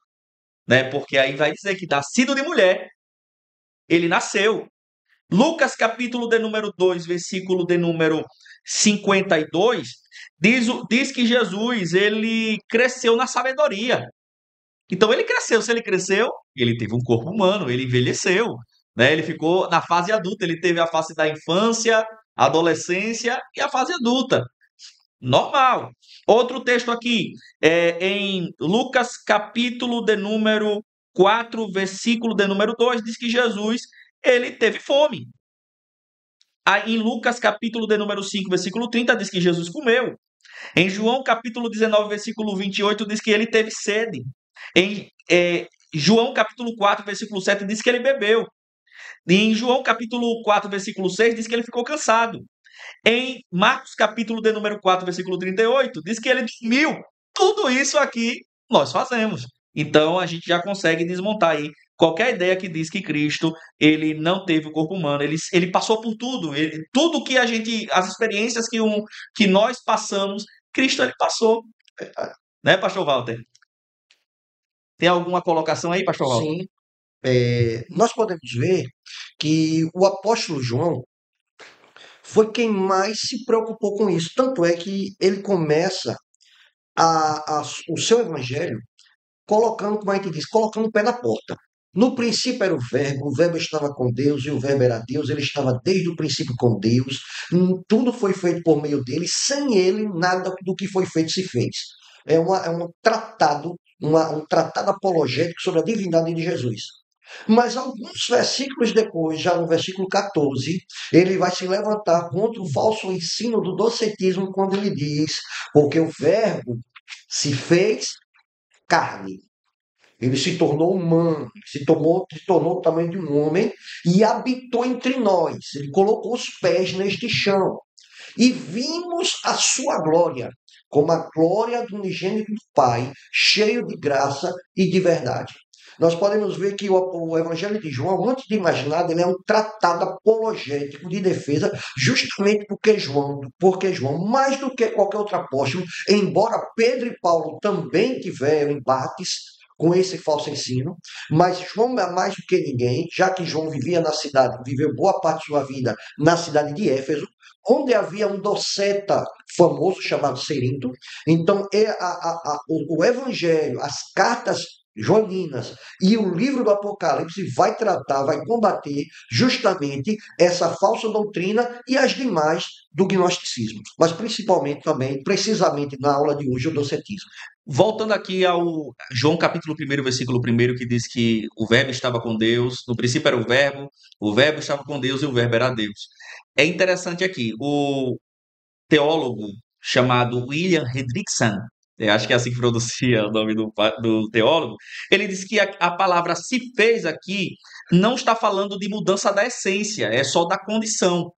Né? Porque aí vai dizer que nascido de mulher, ele nasceu. Lucas, capítulo de número 2, versículo de número 52, diz que Jesus, ele cresceu na sabedoria. Então, ele cresceu. Se ele cresceu, ele teve um corpo humano, ele envelheceu. Né? Ele ficou na fase adulta. Ele teve a fase da infância, adolescência e a fase adulta. Normal. Outro texto aqui, em Lucas, capítulo de número 4, versículo de número 2, diz que Jesus, ele teve fome. Aí, em Lucas, capítulo de número 5, versículo 30, diz que Jesus comeu. Em João, capítulo 19, versículo 28, diz que ele teve sede. Em João, capítulo 4, versículo 7, diz que ele bebeu. E em João, capítulo 4, versículo 6, diz que ele ficou cansado. Em Marcos, capítulo de número 4, versículo 38, diz que ele dormiu. Tudo isso aqui nós fazemos. Então, a gente já consegue desmontar aí qualquer ideia que diz que Cristo, ele não teve o corpo humano. Ele passou por tudo. Tudo que a gente, as experiências que nós passamos, Cristo, ele passou. Né, pastor Walter? Tem alguma colocação aí, pastor Walter? Sim. Nós podemos ver que o apóstolo João foi quem mais se preocupou com isso. Tanto é que ele começa o seu evangelho colocando, como a gente diz, colocando o pé na porta. No princípio era o verbo estava com Deus e o verbo era Deus, ele estava desde o princípio com Deus, tudo foi feito por meio dele, sem ele nada do que foi feito se fez. É um tratado, um tratado apologético sobre a divindade de Jesus. Mas alguns versículos depois, já no versículo 14, ele vai se levantar contra o falso ensino do docetismo quando ele diz, porque o verbo se fez carne. Ele se tornou humano, se tornou o tamanho de um homem e habitou entre nós. Ele colocou os pés neste chão. E vimos a sua glória, como a glória do unigênito do Pai, cheio de graça e de verdade. Nós podemos ver que o Evangelho de João, antes de mais nada, ele é um tratado apologético de defesa, justamente porque João, mais do que qualquer outro apóstolo, embora Pedro e Paulo também tiveram embates com esse falso ensino, mas João mais do que ninguém, já que João vivia na cidade, viveu boa parte de sua vida na cidade de Éfeso, onde havia um doceta famoso chamado Cerinto. Então, o Evangelho, as cartas joaninas e o livro do Apocalipse vai tratar, vai combater justamente essa falsa doutrina e as demais do gnosticismo, mas principalmente também, precisamente na aula de hoje, o docetismo. Voltando aqui ao João capítulo 1, versículo 1, que diz que o verbo estava com Deus, no princípio era o verbo estava com Deus e o verbo era Deus. É interessante aqui, o teólogo chamado William Hendrickson, acho que é assim que pronuncia o nome do teólogo, ele diz que a palavra se fez aqui não está falando de mudança da essência, é só da condição.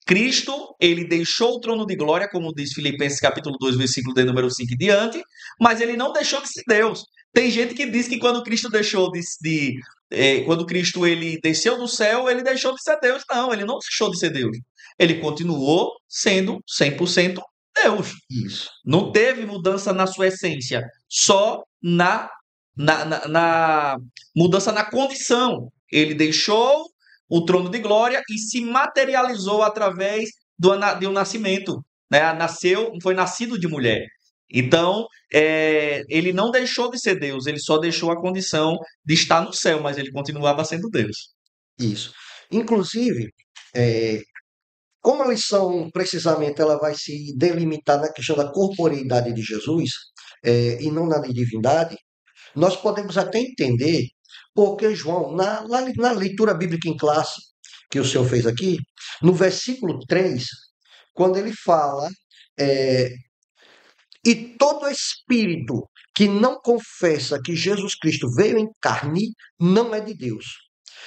Cristo, ele deixou o trono de glória, como diz Filipenses capítulo 2, versículo de número 5 e diante, mas ele não deixou de ser Deus. Tem gente que diz que quando Cristo deixou quando Cristo ele desceu do céu, ele deixou de ser Deus. Não, ele não deixou de ser Deus. Ele continuou sendo 100% Deus. Isso. Não teve mudança na sua essência, só na mudança na condição. Ele deixou o trono de glória e se materializou através de um nascimento. Né? Foi nascido de mulher. Então, ele não deixou de ser Deus, ele só deixou a condição de estar no céu, mas ele continuava sendo Deus. Isso. Inclusive, é, como a lição, precisamente, ela vai se delimitar na questão da corporeidade de Jesus, e não na divindade, nós podemos até entender porque João, na leitura bíblica em classe que o senhor fez aqui, no versículo 3, quando ele fala, é, e todo espírito que não confessa que Jesus Cristo veio em carne, não é de Deus.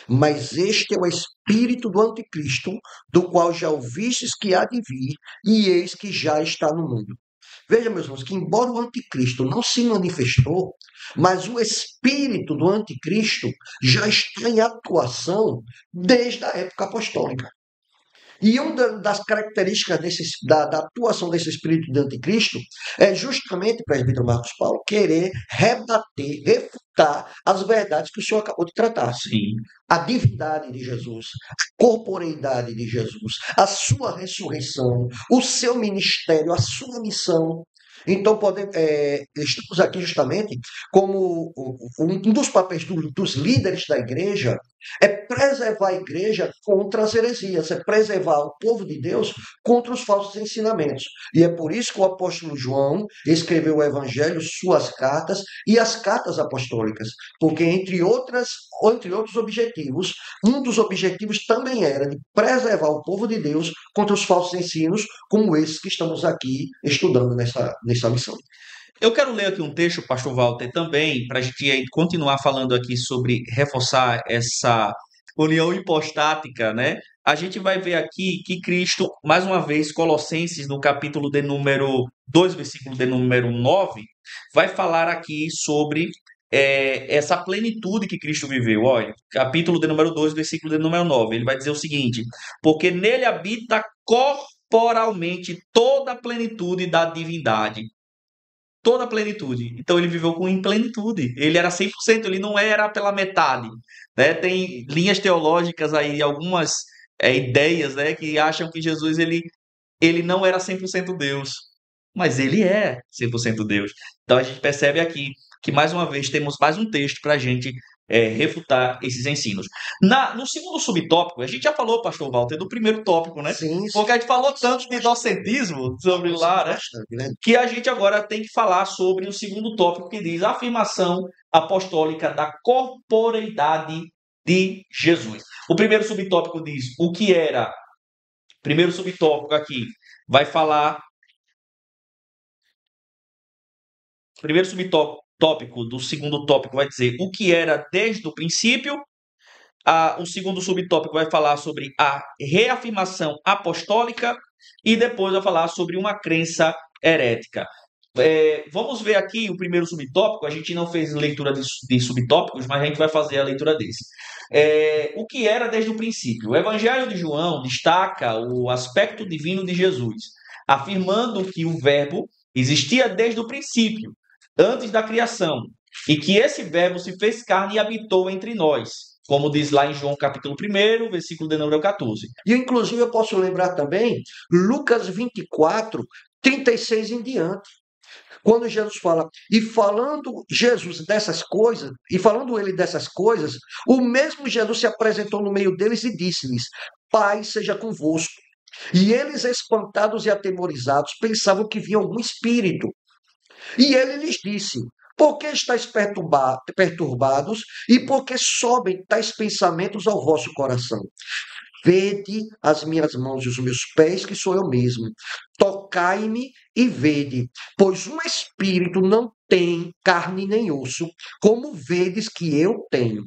Mas este é o espírito do anticristo, do qual já ouvistes que há de vir, e eis que já está no mundo. Veja, meus irmãos, que embora o anticristo não se manifestou, mas o espírito do anticristo já está em atuação desde a época apostólica. E uma das características da atuação desse espírito de anticristo é justamente, presbítero Marcos Paulo, querer rebater, refutar as verdades que o senhor acabou de tratar. Sim. A divindade de Jesus, a corporeidade de Jesus, a sua ressurreição, o seu ministério, a sua missão. Então, estamos aqui justamente como um dos papéis dos líderes da igreja é preservar a igreja contra as heresias, é preservar o povo de Deus contra os falsos ensinamentos. E é por isso que o apóstolo João escreveu o evangelho, suas cartas e as cartas apostólicas, porque entre outros objetivos, um dos objetivos também era de preservar o povo de Deus contra os falsos ensinos, como esses que estamos aqui estudando nessa missão. Eu quero ler aqui um texto, pastor Walter, também, para a gente continuar falando aqui sobre reforçar essa união hipostática, né? A gente vai ver aqui que Cristo, mais uma vez, Colossenses, no capítulo de número 2, versículo de número 9, vai falar aqui sobre essa plenitude que Cristo viveu. Olha, capítulo de número 2, versículo de número 9, ele vai dizer o seguinte: porque nele habita corporalmente toda a plenitude da divindade. Toda a plenitude. Então ele viveu com plenitude. Ele era 100%, ele não era pela metade, né? Tem linhas teológicas aí, algumas ideias, né, que acham que Jesus ele não era 100% Deus, mas ele é 100% Deus. Então a gente percebe aqui que mais uma vez temos mais um texto para a gente refutar esses ensinos. No segundo subtópico, a gente já falou, pastor Walter, do primeiro tópico, né? Sim, Porque a gente falou tanto de docentismo sobre lá, né? bastante, né? Que a gente agora tem que falar sobre o segundo tópico que diz a afirmação apostólica da corporeidade de Jesus. O primeiro subtópico diz o que era. Primeiro subtópico aqui vai falar. Primeiro subtópico do segundo tópico vai dizer o que era desde o princípio. O segundo subtópico vai falar sobre a reafirmação apostólica e depois vai falar sobre uma crença herética. Vamos ver aqui o primeiro subtópico. A gente não fez leitura de subtópicos, mas a gente vai fazer a leitura desse. O que era desde o princípio? O Evangelho de João destaca o aspecto divino de Jesus, afirmando que o Verbo existia desde o princípio, antes da criação, e que esse Verbo se fez carne e habitou entre nós, como diz lá em João capítulo 1, versículo de número 14. E, inclusive, eu posso lembrar também Lucas 24, 36 em diante. Quando Jesus fala, e falando Jesus dessas coisas, e falando ele dessas coisas, o mesmo Jesus se apresentou no meio deles e disse-lhes: Pai seja convosco. E eles, espantados e atemorizados, pensavam que vinha algum espírito. E ele lhes disse: Por que estáis perturbados e por que sobem tais pensamentos ao vosso coração? Vede as minhas mãos e os meus pés, que sou eu mesmo. Tocai-me e vede, pois um espírito não tem carne nem osso, como vedes que eu tenho.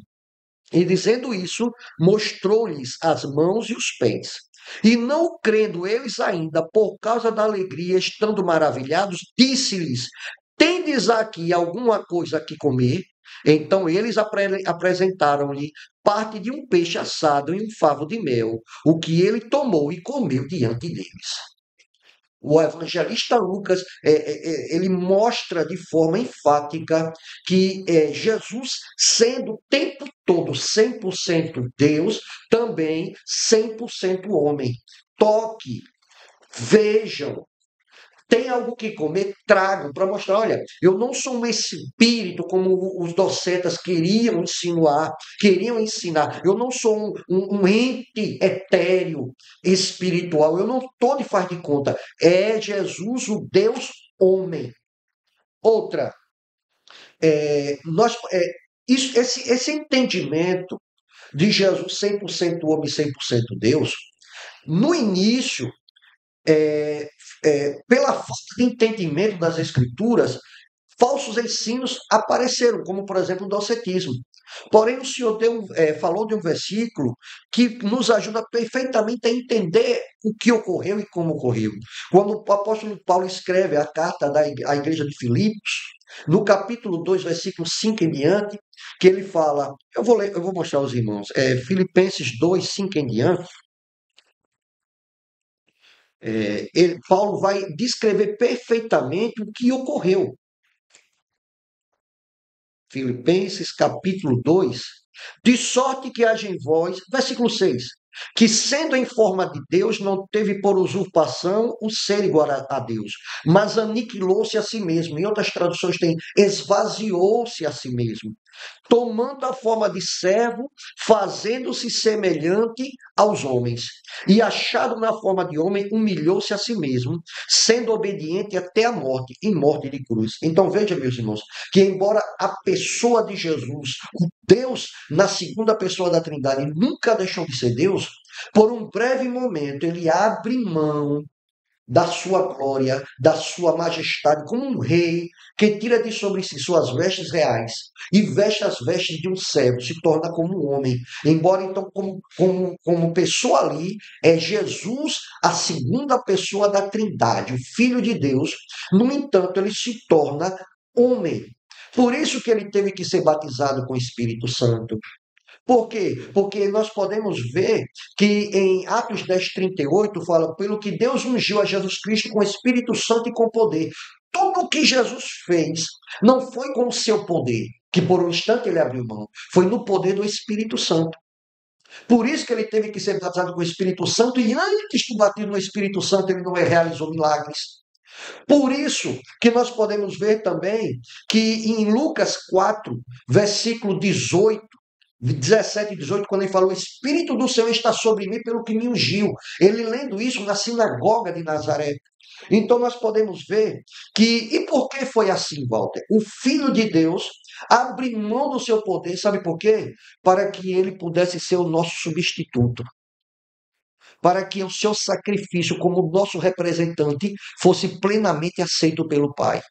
E dizendo isso, mostrou-lhes as mãos e os pés. E não crendo eles ainda, por causa da alegria, estando maravilhados, disse-lhes: tendes aqui alguma coisa que comer? Então eles apresentaram-lhe parte de um peixe assado e um favo de mel, o que ele tomou e comeu diante deles. O evangelista Lucas ele mostra de forma enfática que Jesus, sendo o tempo todo 100% Deus, também 100% homem. Toque, vejam, tem algo que comer, tragam para mostrar, olha, eu não sou um espírito como os docetas queriam insinuar, queriam ensinar. Eu não sou um ente etéreo, espiritual. Eu não estou de faz de conta. É Jesus, o Deus homem. Outra, esse entendimento de Jesus 100% homem, 100% Deus, no início, pela falta de entendimento das Escrituras, falsos ensinos apareceram, como por exemplo o docetismo. Porém, o Senhor falou de um versículo que nos ajuda perfeitamente a entender o que ocorreu e como ocorreu. Quando o apóstolo Paulo escreve a carta à igreja de Filipos, no capítulo 2, versículo 5 em diante, que ele fala, eu vou mostrar aos irmãos, Filipenses 2, 5 em diante, Paulo vai descrever perfeitamente o que ocorreu. Filipenses capítulo 2, de sorte que haja em vós, versículo 6, que sendo em forma de Deus, não teve por usurpação o ser igual a Deus, mas aniquilou-se a si mesmo. Em outras traduções tem esvaziou-se a si mesmo, tomando a forma de servo, fazendo-se semelhante aos homens. E achado na forma de homem, humilhou-se a si mesmo, sendo obediente até a morte, e morte de cruz. Então veja, meus irmãos, que embora a pessoa de Jesus, o Deus na segunda pessoa da Trindade, nunca deixou de ser Deus, por um breve momento ele abre mão da sua glória, da sua majestade, como um rei que tira de sobre si suas vestes reais e veste as vestes de um servo, se torna como um homem. Embora então, como pessoa ali, é Jesus a segunda pessoa da Trindade, o Filho de Deus. No entanto, ele se torna homem. Por isso que ele teve que ser batizado com o Espírito Santo. Por quê? Porque nós podemos ver que em Atos 10:38 fala, pelo que Deus ungiu a Jesus Cristo com o Espírito Santo e com poder. Tudo o que Jesus fez não foi com o seu poder, que por um instante ele abriu mão, foi no poder do Espírito Santo. Por isso que ele teve que ser batizado com o Espírito Santo, e antes do batismo no Espírito Santo ele não realizou milagres. Por isso que nós podemos ver também que em Lucas 4, versículo 17 e 18, quando ele falou, o Espírito do Senhor está sobre mim pelo que me ungiu. Ele lendo isso na sinagoga de Nazaré. Então nós podemos ver que, e por que foi assim, Walter? O Filho de Deus abre mão do seu poder, sabe por quê? Para que ele pudesse ser o nosso substituto. Para que o seu sacrifício como nosso representante fosse plenamente aceito pelo Pai.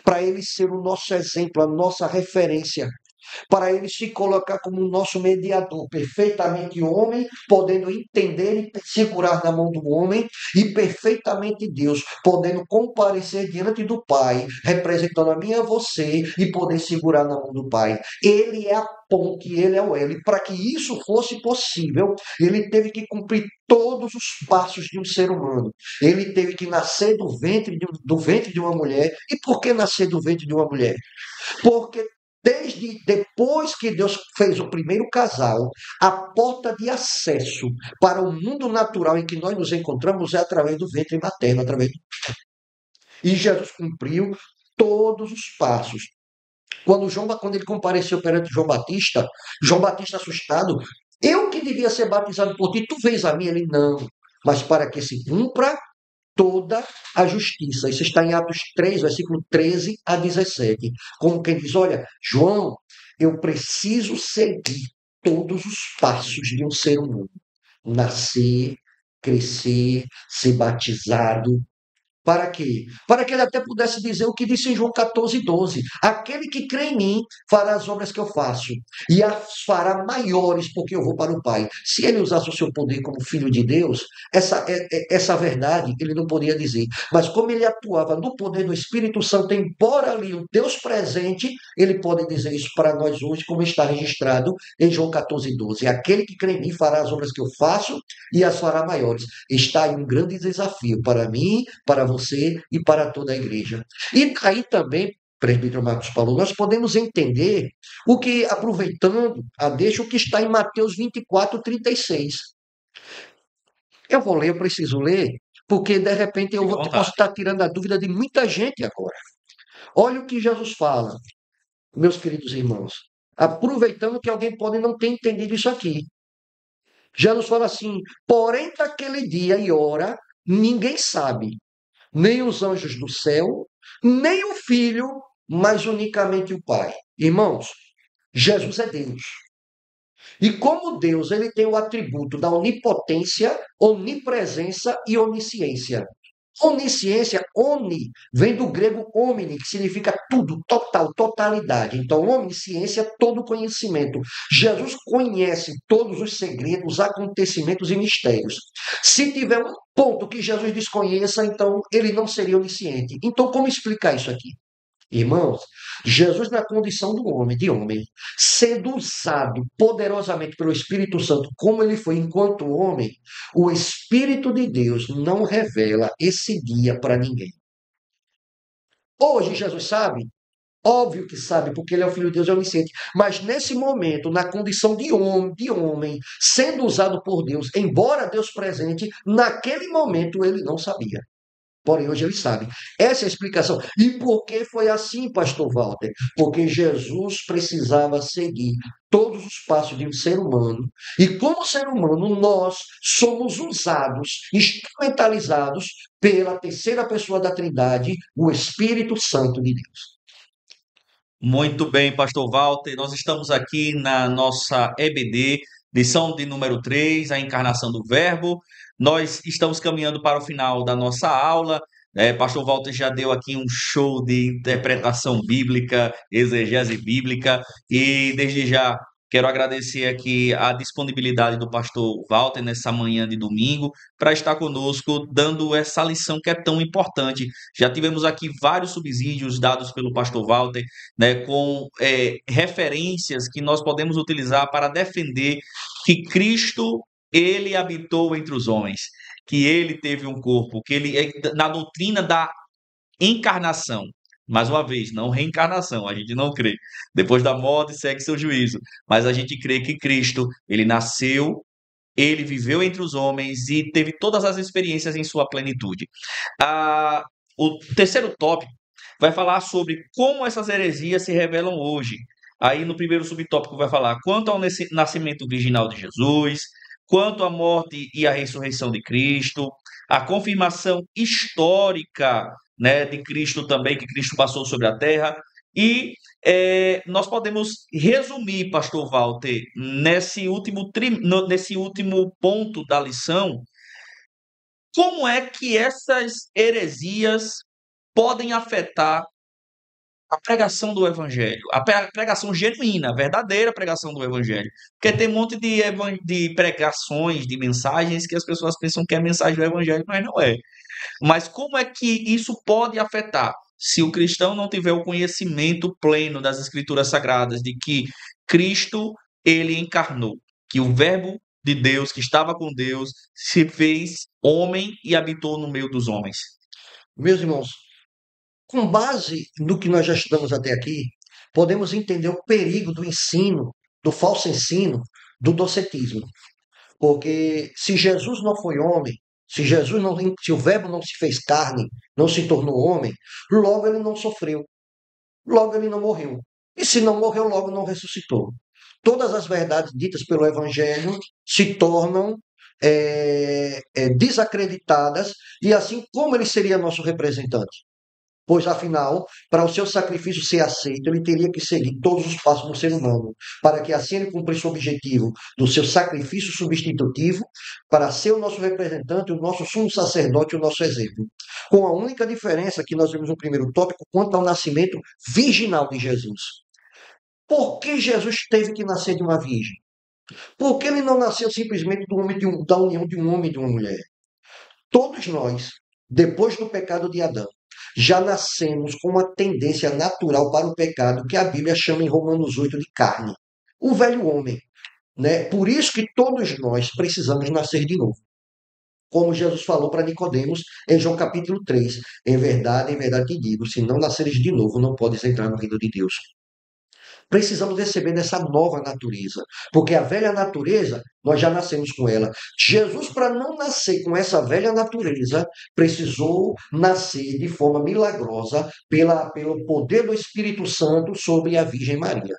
Para ele ser o nosso exemplo, a nossa referência, para ele se colocar como o nosso mediador, perfeitamente homem, podendo entender e segurar na mão do homem, e perfeitamente Deus, podendo comparecer diante do Pai, representando a mim e a você, e poder segurar na mão do Pai. Ele é a ponte, ele é o elo. E para que isso fosse possível, ele teve que cumprir todos os passos de um ser humano. Ele teve que nascer do ventre de uma mulher. E por que nascer do ventre de uma mulher? Porque desde depois que Deus fez o primeiro casal, a porta de acesso para o mundo natural em que nós nos encontramos é através do ventre materno, E Jesus cumpriu todos os passos. Quando ele compareceu perante João Batista assustado, eu que devia ser batizado por ti, tu vês a mim? Ele, não, mas para que se cumpra toda a justiça. Isso está em Atos 3, versículo 13 a 17. Como quem diz, olha, João, eu preciso seguir todos os passos de um ser humano. Nascer, crescer, ser batizado, Para quê? Para que ele até pudesse dizer o que disse em João 14:12: aquele que crê em mim fará as obras que eu faço, e as fará maiores, porque eu vou para o Pai. Se ele usasse o seu poder como filho de Deus, essa verdade ele não poderia dizer. Mas como ele atuava no poder do Espírito Santo, embora ali o Deus presente, ele pode dizer isso para nós hoje, como está registrado em João 14:12: aquele que crê em mim fará as obras que eu faço e as fará maiores. Está aí um grande desafio para mim, para você e para toda a igreja. E aí também, presbítero Marcos Paulo, nós podemos entender o que, aproveitando a deixa, o que está em Mateus 24:36. Eu vou ler, eu preciso ler, porque de repente Fique à posso vontade. estar tirando a dúvida de muita gente agora. Olha o que Jesus fala, meus queridos irmãos. Aproveitando que alguém pode não ter entendido isso aqui. Jesus fala assim: porém, daquele dia e hora, ninguém sabe, nem os anjos do céu, nem o Filho, mas unicamente o Pai. Irmãos, Jesus é Deus. E como Deus, ele tem o atributo da onipotência, onipresença e onisciência. Onisciência, oni, vem do grego omni, que significa tudo, total, totalidade. Então, onisciência, todo conhecimento. Jesus conhece todos os segredos, acontecimentos e mistérios. Se tiver um ponto que Jesus desconheça, então ele não seria onisciente. Então, como explicar isso aqui? Irmãos, Jesus, na condição do homem, de homem, sendo usado poderosamente pelo Espírito Santo, como ele foi enquanto homem, o Espírito de Deus não revela esse dia para ninguém. Hoje, Jesus sabe? Óbvio que sabe, porque ele é o Filho de Deus, é onisciente. Mas nesse momento, na condição de homem, sendo usado por Deus, embora Deus presente, naquele momento ele não sabia. Porém, hoje ele sabe. Essa é a explicação. E por que foi assim, pastor Walter? Porque Jesus precisava seguir todos os passos de um ser humano. E como ser humano, nós somos usados, instrumentalizados pela terceira pessoa da Trindade, o Espírito Santo de Deus. Muito bem, Pastor Walter. Nós estamos aqui na nossa EBD, lição de número 3, a encarnação do Verbo. Nós estamos caminhando para o final da nossa aula. Pastor Walter já deu aqui um show de interpretação bíblica, exegese bíblica, e desde já quero agradecer aqui a disponibilidade do Pastor Walter nessa manhã de domingo para estar conosco, dando essa lição que é tão importante. Já tivemos aqui vários subsídios dados pelo Pastor Walter, né, com referências que nós podemos utilizar para defender que Cristo ele habitou entre os homens, que ele teve um corpo, que ele na doutrina da encarnação. Mais uma vez, não reencarnação, a gente não crê. Depois da morte segue seu juízo, mas a gente crê que Cristo, ele nasceu, ele viveu entre os homens e teve todas as experiências em sua plenitude. Ah, o terceiro tópico vai falar sobre como essas heresias se revelam hoje. Aí no primeiro subtópico vai falar quanto ao nascimento virginal de Jesus, quanto à morte e à ressurreição de Cristo, a confirmação histórica, né, de Cristo também, que Cristo passou sobre a terra. E nós podemos resumir, Pastor Walter, nesse último ponto da lição, como é que essas heresias podem afetar a pregação do evangelho, a pregação genuína, a verdadeira pregação do evangelho. Porque tem um monte de pregações, de mensagens que as pessoas pensam que é mensagem do evangelho, mas não é. Mas como é que isso pode afetar se o cristão não tiver o conhecimento pleno das escrituras sagradas de que Cristo ele encarnou, que o verbo de Deus que estava com Deus se fez homem e habitou no meio dos homens? Meus irmãos, com base no que nós já estudamos até aqui, podemos entender o perigo do ensino, do falso ensino, do docetismo. Porque se Jesus não foi homem, se o verbo não se fez carne, não se tornou homem, logo ele não sofreu, logo ele não morreu. E se não morreu, logo não ressuscitou. Todas as verdades ditas pelo Evangelho se tornam desacreditadas, e assim como ele seria nosso representante? Pois, afinal, para o seu sacrifício ser aceito, ele teria que seguir todos os passos do ser humano, para que assim ele cumprisse o objetivo do seu sacrifício substitutivo, para ser o nosso representante, o nosso sumo sacerdote, o nosso exemplo. Com a única diferença que nós vimos no primeiro tópico, quanto ao nascimento virginal de Jesus. Por que Jesus teve que nascer de uma virgem? Por que ele não nasceu simplesmente da união de um homem e de uma mulher? Todos nós, depois do pecado de Adão, já nascemos com uma tendência natural para o pecado, que a Bíblia chama em Romanos 8 de carne. O velho homem, né? Por isso que todos nós precisamos nascer de novo. Como Jesus falou para Nicodemos em João capítulo 3. Em verdade te digo, se não nasceres de novo, não podes entrar no reino de Deus. Precisamos receber dessa nova natureza, porque a velha natureza, nós já nascemos com ela. Jesus, para não nascer com essa velha natureza, precisou nascer de forma milagrosa pelo poder do Espírito Santo sobre a Virgem Maria.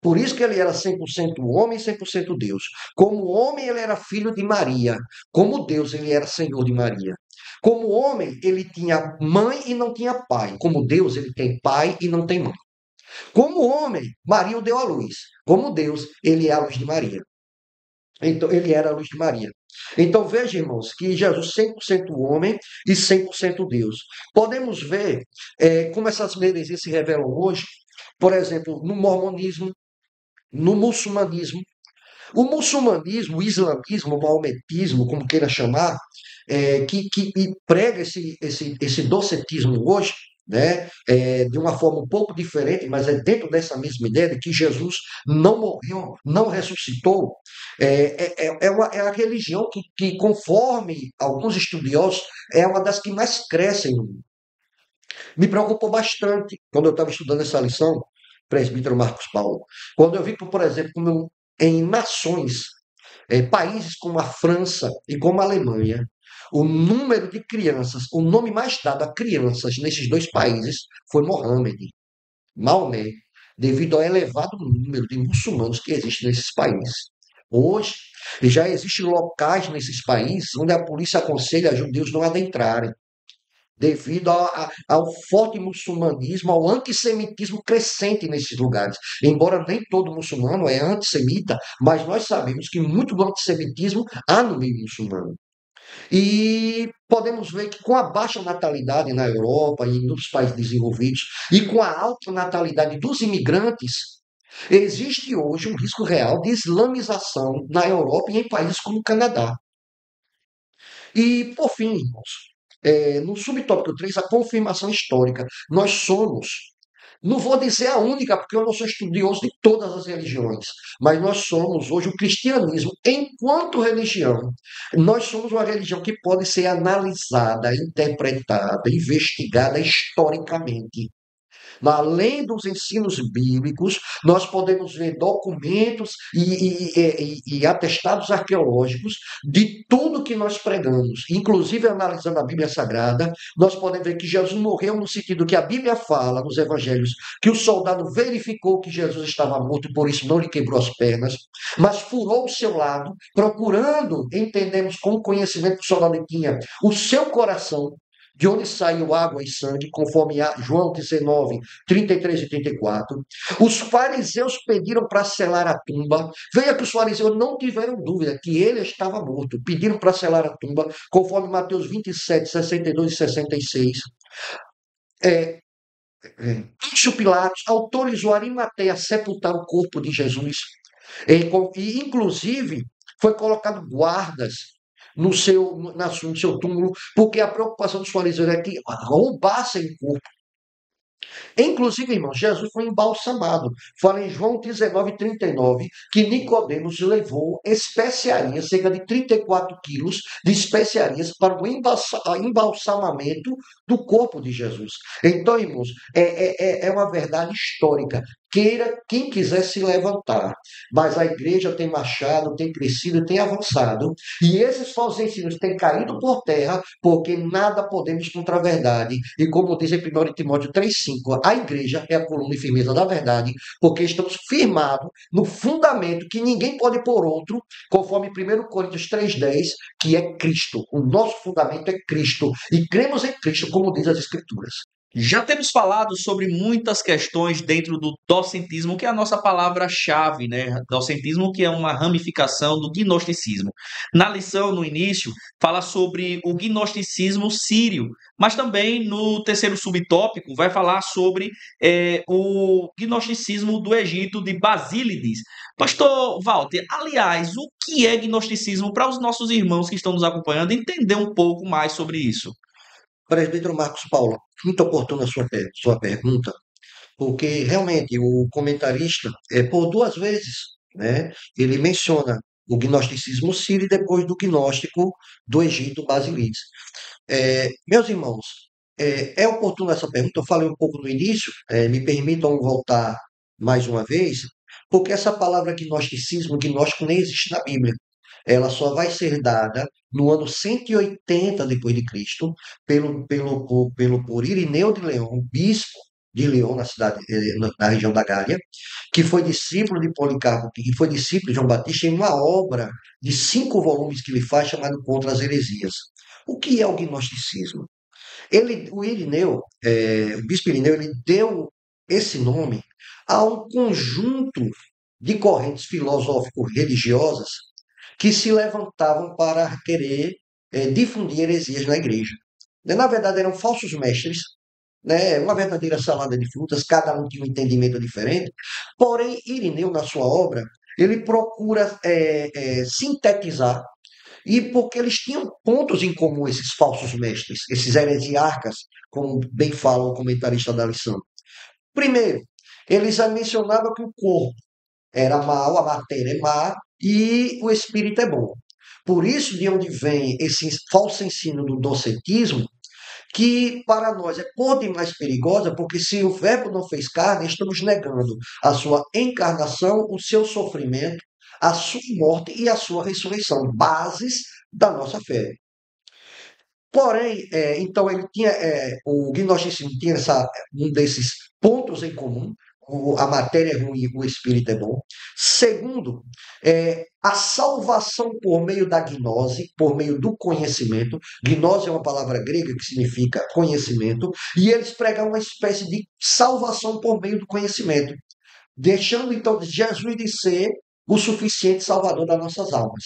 Por isso que ele era 100% homem e 100% Deus. Como homem, ele era filho de Maria. Como Deus, ele era Senhor de Maria. Como homem, ele tinha mãe e não tinha pai. Como Deus, ele tem pai e não tem mãe. Como homem, Maria o deu à luz. Como Deus, ele é a luz de Maria. Então, ele era a luz de Maria. Então, veja, irmãos, que Jesus 100% homem e 100% Deus. Podemos ver como essas heresias se revelam hoje, por exemplo, no mormonismo, no muçulmanismo. O muçulmanismo, o islamismo, o maometismo, como queira chamar, que prega esse docetismo hoje, né, de uma forma um pouco diferente, mas é dentro dessa mesma ideia de que Jesus não morreu, não ressuscitou. É a religião que, conforme alguns estudiosos, é uma das que mais crescem no mundo. Me preocupou bastante quando eu estava estudando essa lição, presbítero Marcos Paulo, quando eu vi, por exemplo, como em nações, países como a França e como a Alemanha, o número de crianças, o nome mais dado a crianças nesses dois países foi Mohammed, Maomé, devido ao elevado número de muçulmanos que existe nesses países. Hoje, já existem locais nesses países onde a polícia aconselha judeus não adentrarem, devido ao forte muçulmanismo, ao antissemitismo crescente nesses lugares. Embora nem todo muçulmano é antissemita, mas nós sabemos que muito do antissemitismo há no meio muçulmano. E podemos ver que com a baixa natalidade na Europa e nos países desenvolvidos, e com a alta natalidade dos imigrantes, existe hoje um risco real de islamização na Europa e em países como o Canadá. E, por fim, irmãos, no subtópico 3, a confirmação histórica. Nós somos, não vou dizer a única, porque eu não sou estudioso de todas as religiões, mas nós somos hoje o cristianismo, enquanto religião, nós somos uma religião que pode ser analisada, interpretada, investigada historicamente. Além dos ensinos bíblicos, nós podemos ver documentos e atestados arqueológicos de tudo que nós pregamos. Inclusive, analisando a Bíblia Sagrada, nós podemos ver que Jesus morreu no sentido que a Bíblia fala nos evangelhos, que o soldado verificou que Jesus estava morto e por isso não lhe quebrou as pernas, mas furou o seu lado, procurando, entendemos com o conhecimento que o soldado tinha, o seu coração, de onde saiu água e sangue, conforme João 19, 33 e 34. Os fariseus pediram para selar a tumba. Veja que os fariseus não tiveram dúvida que ele estava morto. Pediram para selar a tumba, conforme Mateus 27, 62 e 66. Pôncio Pilatos autorizou Arimateia a sepultar o corpo de Jesus. E inclusive, foi colocado guardas no seu túmulo, porque a preocupação dos fariseus é que roubassem o corpo. Inclusive, irmãos, Jesus foi embalsamado. Fala em João 19, 39, que Nicodemos levou especiarias, cerca de 34 quilos de especiarias para o embalsamamento do corpo de Jesus. Então, irmãos, é uma verdade histórica. Queira quem quiser se levantar, mas a igreja tem marchado, tem crescido, tem avançado, e esses falsos ensinos têm caído por terra, porque nada podemos contra a verdade. E como diz em 1 Timóteo 3,5, a igreja é a coluna e firmeza da verdade, porque estamos firmados no fundamento que ninguém pode pôr outro, conforme 1 Coríntios 3,10, que é Cristo. O nosso fundamento é Cristo, e cremos em Cristo, como diz as Escrituras. Já temos falado sobre muitas questões dentro do docentismo, que é a nossa palavra-chave, né? Docentismo, que é uma ramificação do gnosticismo. Na lição, no início, fala sobre o gnosticismo sírio, mas também no terceiro subtópico vai falar sobre o gnosticismo do Egito de Basílides. Pastor Walter, aliás, o que é gnosticismo para os nossos irmãos que estão nos acompanhando entender um pouco mais sobre isso? Presbítero Marcos Paulo, muito oportuna a sua pergunta, porque realmente o comentarista, por duas vezes, né, ele menciona o gnosticismo sírio e depois do gnóstico do Egito, Basílides. Meus irmãos, é oportuna essa pergunta, eu falei um pouco no início, me permitam voltar mais uma vez, porque essa palavra gnosticismo, gnóstico nem existe na Bíblia. Ela só vai ser dada no ano 180 depois de Cristo, por Irineu de Leão, bispo de Leão, na cidade, na região da Gália, que foi discípulo de Policarpo, que foi discípulo de João Batista, em uma obra de 5 volumes que ele faz, chamado Contra as Heresias. O que é o gnosticismo? O Irineu, o bispo Irineu, ele deu esse nome a um conjunto de correntes filosófico-religiosas que se levantavam para querer difundir heresias na igreja. Na verdade, eram falsos mestres, né? Uma verdadeira salada de frutas, cada um tinha um entendimento diferente. Porém, Irineu, na sua obra, ele procura sintetizar e porque eles tinham pontos em comum, esses falsos mestres, esses heresiarcas, como bem fala o comentarista da lição. Primeiro, eles mencionavam que o corpo era mau, a matéria é má e o espírito é bom. Por isso, de onde vem esse falso ensino do docetismo, que para nós é por demais perigosa, porque se o Verbo não fez carne, estamos negando a sua encarnação, o seu sofrimento, a sua morte e a sua ressurreição, bases da nossa fé. Porém, então ele tinha, o gnosticismo tinha um desses pontos em comum, a matéria é ruim, o espírito é bom. Segundo, a salvação por meio da gnose, por meio do conhecimento. Gnose é uma palavra grega que significa conhecimento, e eles pregam uma espécie de salvação por meio do conhecimento, deixando então Jesus de ser o suficiente salvador das nossas almas.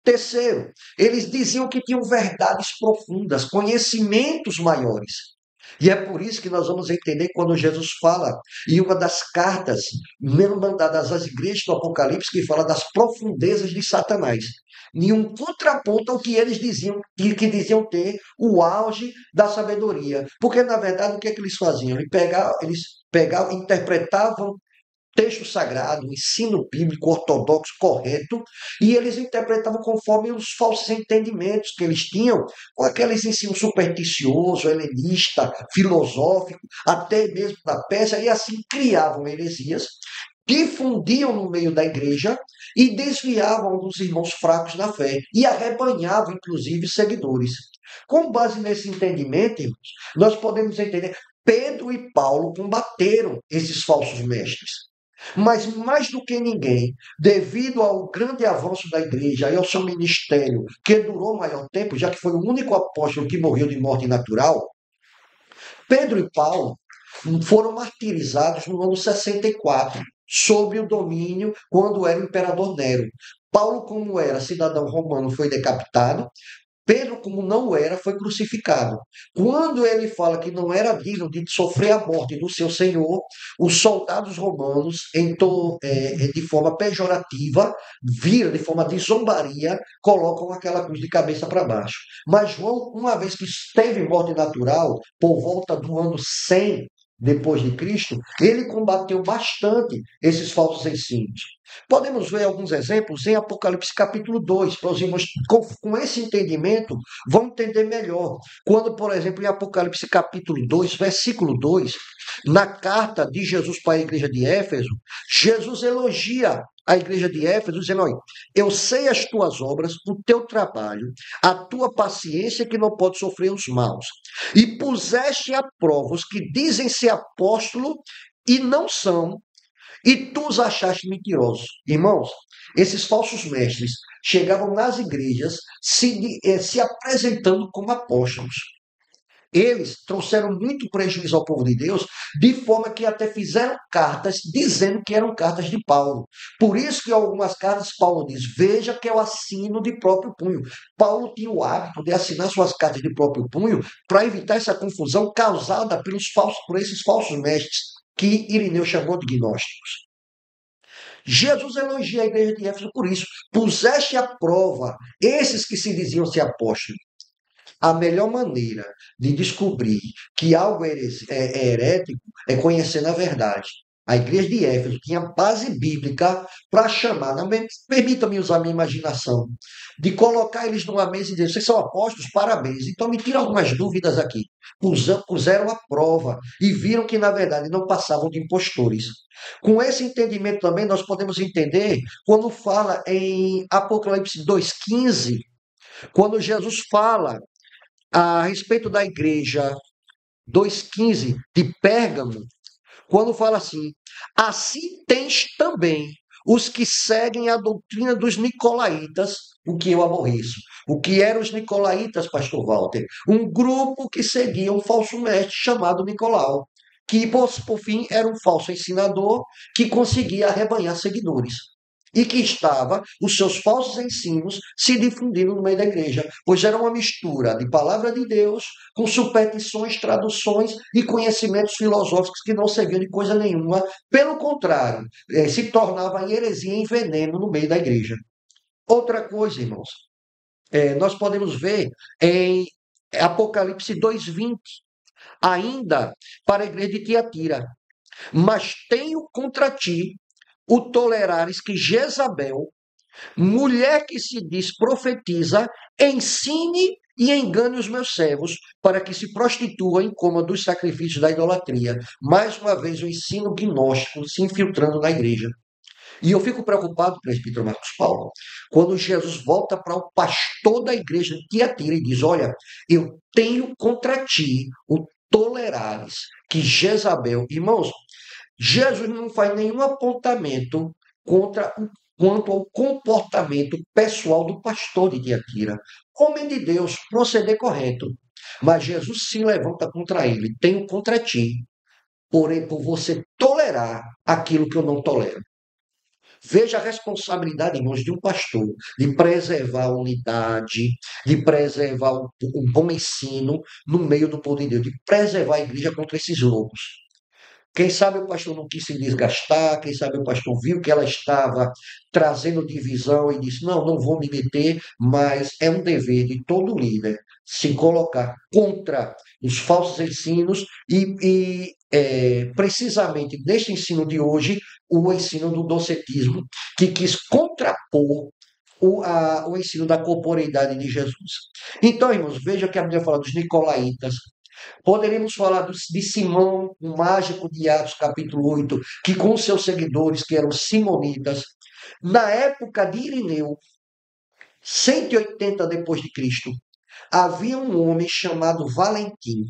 Terceiro, eles diziam que tinham verdades profundas, conhecimentos maiores. E é por isso que nós vamos entender quando Jesus fala em uma das cartas mesmo mandadas às igrejas do Apocalipse, que fala das profundezas de Satanás. Nenhum contraponto ao que eles diziam, que diziam ter o auge da sabedoria. Porque, na verdade, o que é que eles faziam? Eles pegavam, interpretavam texto sagrado, o ensino bíblico ortodoxo correto, e eles interpretavam conforme os falsos entendimentos que eles tinham, com aqueles ensinos supersticioso, helenista, filosófico, até mesmo da Pérsia, e assim criavam heresias, difundiam no meio da igreja e desviavam alguns irmãos fracos da fé, e arrebanhavam, inclusive, seguidores. Com base nesse entendimento, irmãos, nós podemos entender Pedro e Paulo combateram esses falsos mestres. Mas mais do que ninguém, devido ao grande avanço da igreja e ao seu ministério, que durou maior tempo, já que foi o único apóstolo que morreu de morte natural, Pedro e Paulo foram martirizados no ano 64, sob o domínio, quando era o imperador Nero. Paulo, como era cidadão romano, foi decapitado. Pedro, como não era, foi crucificado. Quando ele fala que não era digno de sofrer a morte do seu Senhor, os soldados romanos, de forma pejorativa, viram de forma de zombaria, colocam aquela cruz de cabeça para baixo. Mas João, uma vez que teve morte natural, por volta do ano 100 depois de Cristo, ele combateu bastante esses falsos ensinos. Podemos ver alguns exemplos em Apocalipse capítulo 2, para os irmãos com esse entendimento vão entender melhor. Quando, por exemplo, em Apocalipse capítulo 2, versículo 2, na carta de Jesus para a igreja de Éfeso, Jesus elogia a igreja de Éfeso, dizendo: olha, eu sei as tuas obras, o teu trabalho, a tua paciência que não pode sofrer os maus, e puseste a prova os que dizem ser apóstolo e não são, e tu os achaste mentirosos. Irmãos, esses falsos mestres chegavam nas igrejas se apresentando como apóstolos. Eles trouxeram muito prejuízo ao povo de Deus, de forma que até fizeram cartas dizendo que eram cartas de Paulo. Por isso que em algumas cartas Paulo diz: veja que eu assino de próprio punho. Paulo tinha o hábito de assinar suas cartas de próprio punho para evitar essa confusão causada por esses falsos mestres, que Irineu chamou de gnósticos. Jesus elogia a igreja de Éfeso por isso. Puseste à prova esses que se diziam ser apóstolos. A melhor maneira de descobrir que algo é herético é conhecendo a verdade. A igreja de Éfeso tinha base bíblica para chamar, permita-me usar minha imaginação, de colocar eles numa mesa e dizer: vocês são apóstolos, parabéns. Então me tira algumas dúvidas aqui. Puseram a prova e viram que, na verdade, não passavam de impostores. Com esse entendimento também, nós podemos entender quando fala em Apocalipse 2,15, quando Jesus fala a respeito da igreja 2,15 de Pérgamo, quando fala assim: assim tens também os que seguem a doutrina dos nicolaítas, o que eu aborreço. O que eram os nicolaítas, pastor Walter? Um grupo que seguia um falso mestre chamado Nicolau, que por fim era um falso ensinador que conseguia arrebanhar seguidores. E que estava os seus falsos ensinos se difundindo no meio da igreja, pois era uma mistura de palavra de Deus com superstições, traduções e conhecimentos filosóficos que não serviam de coisa nenhuma. Pelo contrário, se tornava em heresia e em veneno no meio da igreja. Outra coisa, irmãos, nós podemos ver em Apocalipse 2,20, ainda para a igreja de Tiatira: mas tenho contra ti o tolerares que Jezabel, mulher que se diz profetiza, ensine e engane os meus servos para que se prostituam em coma dos sacrifícios da idolatria. Mais uma vez, o ensino gnóstico se infiltrando na igreja. E eu fico preocupado, presbítero Marcos Paulo, quando Jesus volta para o pastor da igreja de Tiatira e diz: olha, eu tenho contra ti o tolerares que Jezabel. Irmãos, Jesus não faz nenhum apontamento quanto ao comportamento pessoal do pastor de Tiatira. Homem de Deus, proceder correto. Mas Jesus se levanta contra ele: tenho contra ti, porém por você tolerar aquilo que eu não tolero. Veja a responsabilidade, irmãos, de um pastor, de preservar a unidade, de preservar o bom ensino no meio do povo de Deus, de preservar a igreja contra esses lobos. Quem sabe o pastor não quis se desgastar, quem sabe o pastor viu que ela estava trazendo divisão e disse: não, não vou me meter, mas é um dever de todo líder se colocar contra os falsos ensinos precisamente neste ensino de hoje, o ensino do docetismo, que quis contrapor o ensino da corporeidade de Jesus. Então, irmãos, veja que a Bíblia fala dos nicolaítas. Poderíamos falar de Simão, o mágico de Atos, capítulo 8, que com seus seguidores, que eram simonitas, na época de Irineu, 180 depois de Cristo, havia um homem chamado Valentim.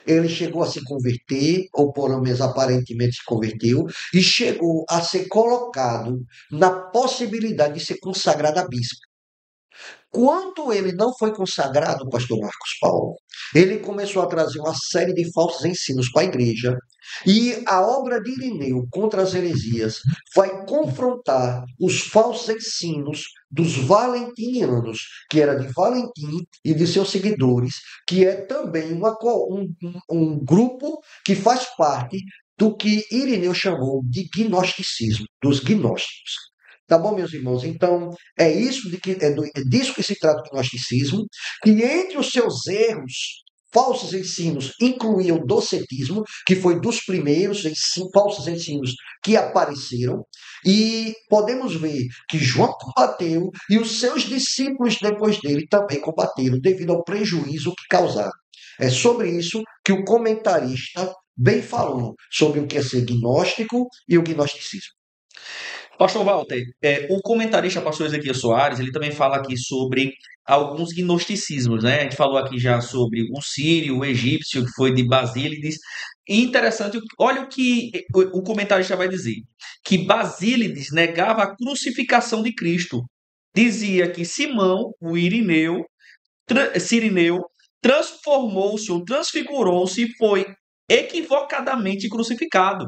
Ele chegou a se converter, ou pelo menos aparentemente se converteu, e chegou a ser colocado na possibilidade de ser consagrado a bispo. Quando ele não foi consagrado, pastor Marcos Paulo, ele começou a trazer uma série de falsos ensinos para a igreja. E a obra de Irineu contra as heresias vai confrontar os falsos ensinos dos valentinianos, que era de Valentim e de seus seguidores, que é também um grupo que faz parte do que Irineu chamou de gnosticismo, dos gnósticos. Tá bom, meus irmãos? Então, é disso que se trata o gnosticismo, que entre os seus erros, falsos ensinos, incluía o docetismo, que foi dos primeiros falsos ensinos que apareceram, e podemos ver que João combateu e os seus discípulos depois dele também combateram, devido ao prejuízo que causaram. É sobre isso que o comentarista bem falou, sobre o que é ser gnóstico e o gnosticismo. Pastor Walter, o comentarista pastor Ezequiel Soares, ele também fala aqui sobre alguns gnosticismos, né? A gente falou aqui já sobre o sírio, o egípcio, que foi de Basílides. E interessante, olha o que o comentarista vai dizer, que Basílides negava a crucificação de Cristo. Dizia que Simão, o Cirineu, transformou-se ou transfigurou-se e foi equivocadamente crucificado.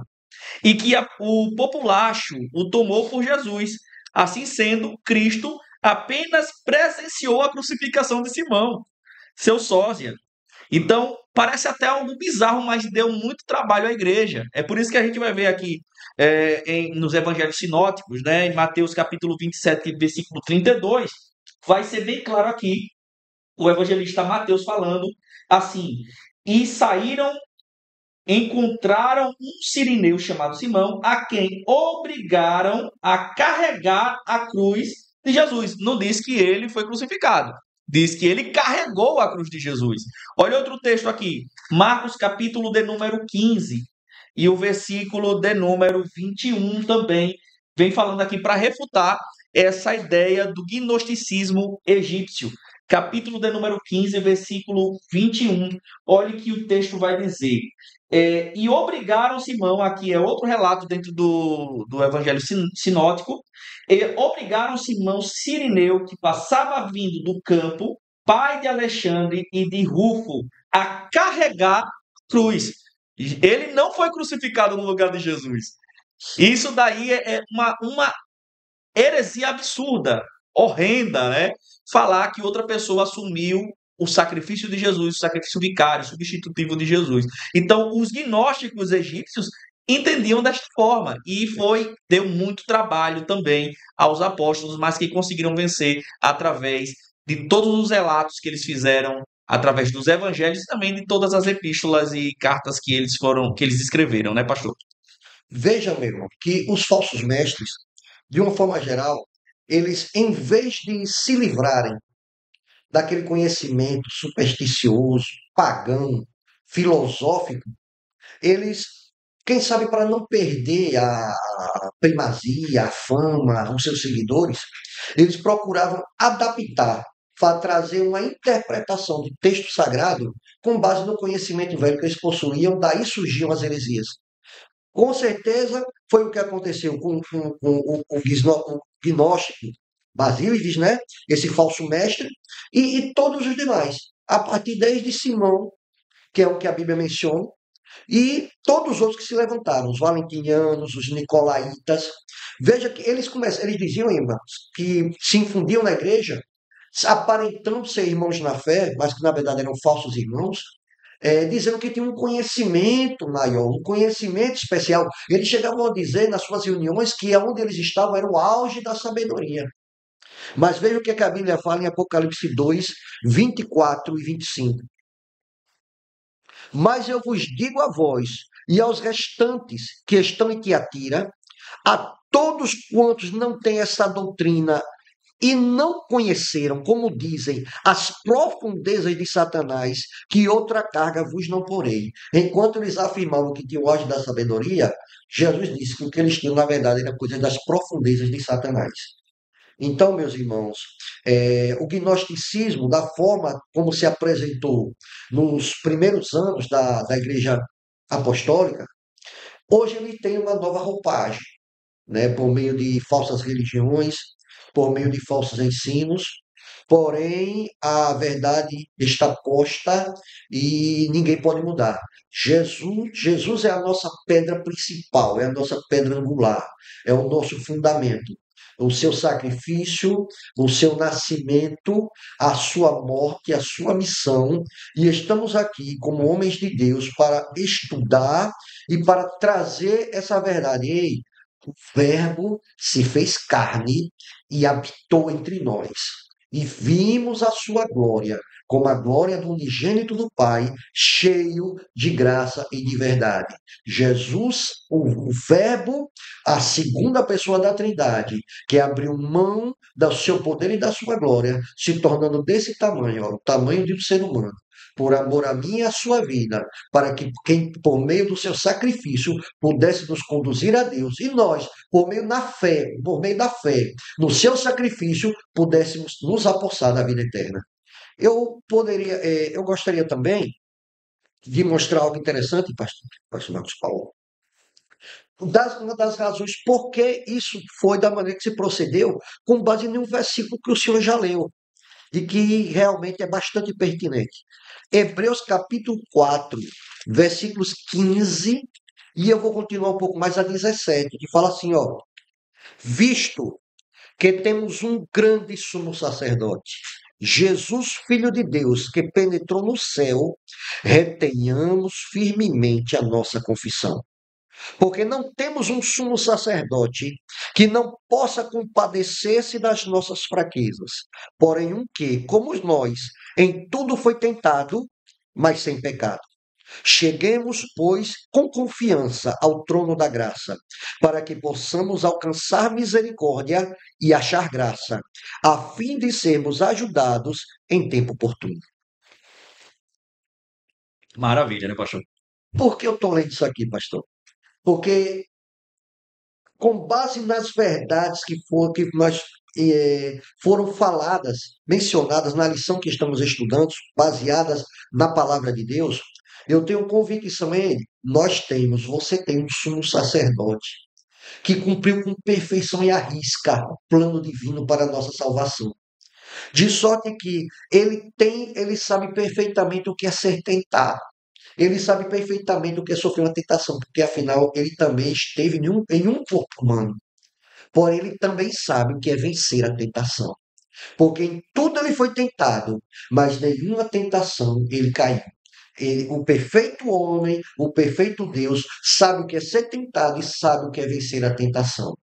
E que o populacho o tomou por Jesus. Assim sendo, Cristo apenas presenciou a crucificação de Simão, seu sósia. Então, parece até algo bizarro, mas deu muito trabalho à igreja. É por isso que a gente vai ver aqui nos evangelhos sinóticos, né, em Mateus capítulo 27, versículo 32, vai ser bem claro aqui, o evangelista Mateus falando assim: e saíram, encontraram um sirineu chamado Simão, a quem obrigaram a carregar a cruz de Jesus. Não diz que ele foi crucificado, diz que ele carregou a cruz de Jesus. Olha outro texto aqui, Marcos capítulo de número 15 e o versículo de número 21 também vem falando aqui para refutar essa ideia do gnosticismo egípcio. Capítulo de número 15, versículo 21. Olhe que o texto vai dizer: e obrigaram Simão, aqui é outro relato dentro do Evangelho Sinótico, e obrigaram Simão Cirineu, que passava vindo do campo, pai de Alexandre e de Rufo, a carregar cruz. Ele não foi crucificado no lugar de Jesus. Isso daí é uma heresia absurda, horrenda, né? Falar que outra pessoa assumiu o sacrifício de Jesus, o sacrifício vicário, substitutivo de Jesus. Então, os gnósticos egípcios entendiam desta forma e deu muito trabalho também aos apóstolos, mas que conseguiram vencer através de todos os relatos que eles fizeram, através dos evangelhos e também de todas as epístolas e cartas que eles escreveram, né, pastor? Veja, meu irmão, que os falsos mestres, de uma forma geral, eles, em vez de se livrarem daquele conhecimento supersticioso, pagão, filosófico, eles, quem sabe para não perder a primazia, a fama, os seus seguidores, eles procuravam adaptar, trazer uma interpretação do texto sagrado com base no conhecimento velho que eles possuíam, daí surgiam as heresias. Com certeza foi o que aconteceu com o gnóstico Basílides, né? Esse falso mestre, e todos os demais. A partir desde Simão, que é o que a Bíblia menciona, e todos os outros que se levantaram, os valentinianos, os nicolaítas. Veja que eles diziam, irmãos, que se infundiam na igreja, aparentando ser irmãos na fé, mas que na verdade eram falsos irmãos, dizendo que tinha um conhecimento maior, um conhecimento especial. Eles chegavam a dizer nas suas reuniões que onde eles estavam era o auge da sabedoria. Mas veja o que a Bíblia fala em Apocalipse 2, 24 e 25. Mas eu vos digo a vós e aos restantes que estão em Tiatira, a todos quantos não têm essa doutrina e não conheceram, como dizem, as profundezas de Satanás, que outra carga vos não porei. Enquanto eles afirmavam que tinham o auge da sabedoria, Jesus disse que o que eles tinham, na verdade, era coisa das profundezas de Satanás. Então, meus irmãos, o gnosticismo, da forma como se apresentou nos primeiros anos da Igreja Apostólica, hoje ele tem uma nova roupagem, né, por meio de falsas religiões, por meio de falsos ensinos, porém a verdade está posta e ninguém pode mudar. Jesus é a nossa pedra principal, é a nossa pedra angular, é o nosso fundamento. O seu sacrifício, o seu nascimento, a sua morte, a sua missão, e estamos aqui como homens de Deus para estudar e para trazer essa verdade. Ei, o Verbo se fez carne e habitou entre nós. E vimos a sua glória, como a glória do unigênito do Pai, cheio de graça e de verdade. Jesus, o Verbo, a segunda pessoa da Trindade, que abriu mão do seu poder e da sua glória, se tornando desse tamanho, ó, o tamanho de um ser humano, por amor a mim e à sua vida, para que quem, por meio do seu sacrifício, pudesse nos conduzir a Deus. E nós, por meio da fé, no seu sacrifício, pudéssemos nos apossar da vida eterna. Eu gostaria também de mostrar algo interessante, pastor Marcos Paulo. Uma das razões por que isso foi da maneira que se procedeu, com base em um versículo que o senhor já leu. e que realmente é bastante pertinente. Hebreus capítulo 4, versículos 15, e eu vou continuar um pouco mais a 17, que fala assim, ó, visto que temos um grande sumo sacerdote, Jesus, Filho de Deus, que penetrou no céu, retenhamos firmemente a nossa confissão. Porque não temos um sumo sacerdote que não possa compadecer-se das nossas fraquezas, porém um que, como nós, em tudo foi tentado, mas sem pecado. Cheguemos, pois, com confiança ao trono da graça, para que possamos alcançar misericórdia e achar graça, a fim de sermos ajudados em tempo oportuno. Maravilha, né, pastor? Por que eu estou lendo isso aqui, pastor? Porque, com base nas verdades que nós foram faladas, mencionadas na lição que estamos estudando, baseadas na palavra de Deus, eu tenho convicção em ele. Nós temos, você tem um sumo sacerdote que cumpriu com perfeição e à risca o plano divino para a nossa salvação. De sorte que ele sabe perfeitamente o que é ser tentado. Ele sabe perfeitamente o que é sofrer uma tentação, porque afinal ele também esteve em um corpo humano. Porém, ele também sabe o que é vencer a tentação. Porque em tudo ele foi tentado, mas nenhuma tentação ele caiu. O perfeito homem, o perfeito Deus, sabe o que é ser tentado e sabe o que é vencer a tentação.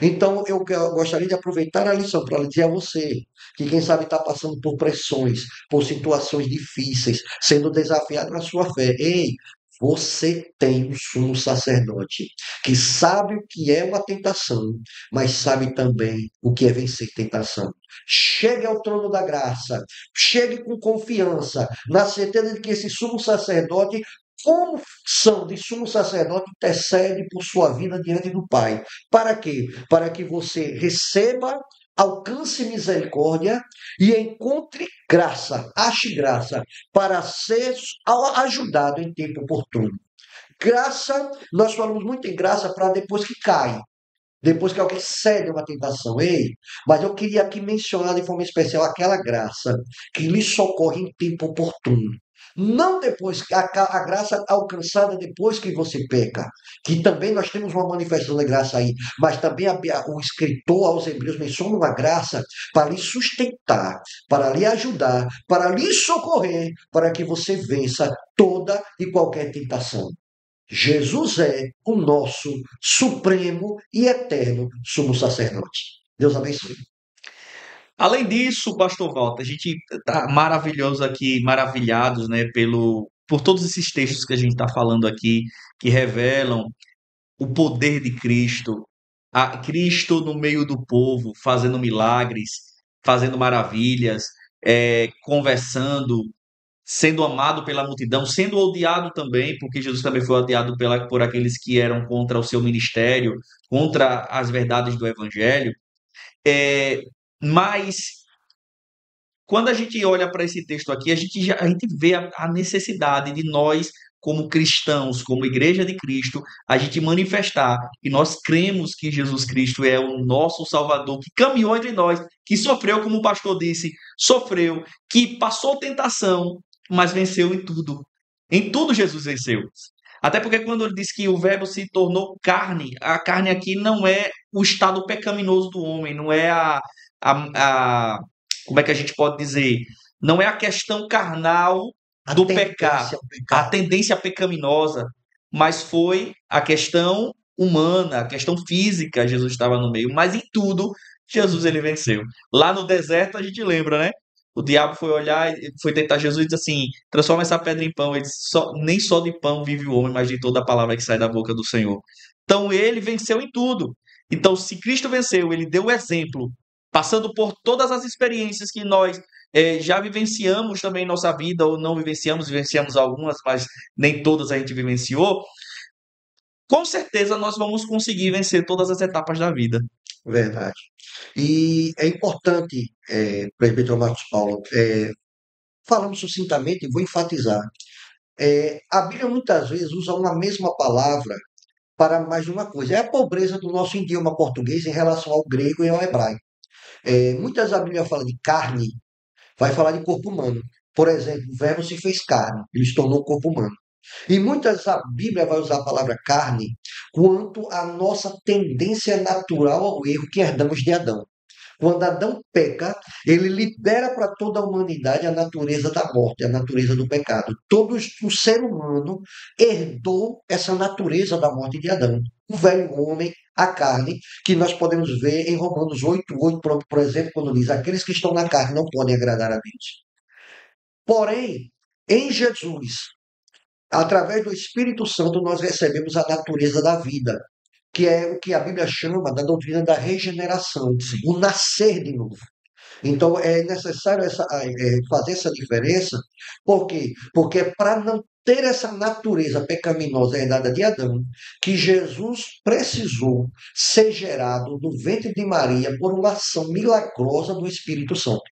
Então, eu gostaria de aproveitar a lição para dizer a você que, quem sabe, está passando por pressões, por situações difíceis, sendo desafiado na sua fé. Ei, você tem um sumo sacerdote que sabe o que é uma tentação, mas sabe também o que é vencer tentação. Chegue ao trono da graça, chegue com confiança, na certeza de que esse sumo sacerdote, como são de sumo sacerdote, intercede por sua vida diante do Pai. Para quê? Para que você receba, alcance misericórdia e encontre graça, ache graça, para ser ajudado em tempo oportuno. Graça, nós falamos muito em graça para depois que cai. Depois que alguém cede a uma tentação, ei, mas eu queria aqui mencionar de forma especial aquela graça que lhe socorre em tempo oportuno. Não depois, a graça alcançada depois que você peca, que também nós temos uma manifestação da graça aí, mas também o escritor aos Hebreus menciona uma graça para lhe sustentar, para lhe ajudar, para lhe socorrer, para que você vença toda e qualquer tentação. Jesus é o nosso supremo e eterno sumo sacerdote. Deus abençoe. Além disso, pastor Walter, a gente está maravilhoso aqui, maravilhados, né, por todos esses textos que a gente está falando aqui, que revelam o poder de Cristo, a Cristo no meio do povo, fazendo milagres, fazendo maravilhas, conversando, sendo amado pela multidão, sendo odiado também, porque Jesus também foi odiado por aqueles que eram contra o seu ministério, contra as verdades do Evangelho. É, mas quando a gente olha para esse texto aqui, a gente vê a necessidade de nós, como cristãos, como Igreja de Cristo, a gente manifestar que nós cremos que Jesus Cristo é o nosso Salvador, que caminhou entre nós, que sofreu, como o pastor disse, sofreu, que passou tentação, mas venceu em tudo. Em tudo Jesus venceu. Até porque quando ele diz que o verbo se tornou carne, a carne aqui não é o estado pecaminoso do homem, não é a como é que a gente pode dizer? Não é a questão carnal A do tendência pecado, ao a pecado. tendência pecaminosa, mas foi a questão humana, a questão física, Jesus estava no meio, mas em tudo Jesus ele venceu. Lá no deserto a gente lembra, né? O diabo foi olhar, foi tentar Jesus e disse assim: transforma essa pedra em pão. Ele disse, nem só de pão vive o homem, mas de toda a palavra que sai da boca do Senhor. Então ele venceu em tudo. Então, se Cristo venceu, ele deu o exemplo, passando por todas as experiências que nós já vivenciamos também em nossa vida, ou não vivenciamos, vivenciamos algumas, mas nem todas a gente vivenciou. Com certeza nós vamos conseguir vencer todas as etapas da vida. Verdade. E é importante, presbítero Marcos Paulo, falando sucintamente, e vou enfatizar. A Bíblia muitas vezes usa uma mesma palavra para mais de uma coisa. É a pobreza do nosso idioma português em relação ao grego e ao hebraico. Muitas a Bíblia fala de carne, vai falar de corpo humano. Por exemplo, o verbo se fez carne, ele se tornou um corpo humano. E muitas a Bíblia vai usar a palavra carne quanto à nossa tendência natural ao erro que herdamos de Adão. Quando Adão peca, ele libera para toda a humanidade a natureza da morte, a natureza do pecado. Todo o ser humano herdou essa natureza da morte de Adão. O velho homem, a carne, que nós podemos ver em Romanos 8:8, por exemplo, quando diz: aqueles que estão na carne não podem agradar a Deus. Porém, em Jesus, através do Espírito Santo, nós recebemos a natureza da vida, que é o que a Bíblia chama da doutrina da regeneração, o nascer de novo. Então, é necessário fazer essa diferença, por quê? Porque é para não ter essa natureza pecaminosa herdada de Adão, que Jesus precisou ser gerado no ventre de Maria por uma ação milagrosa do Espírito Santo.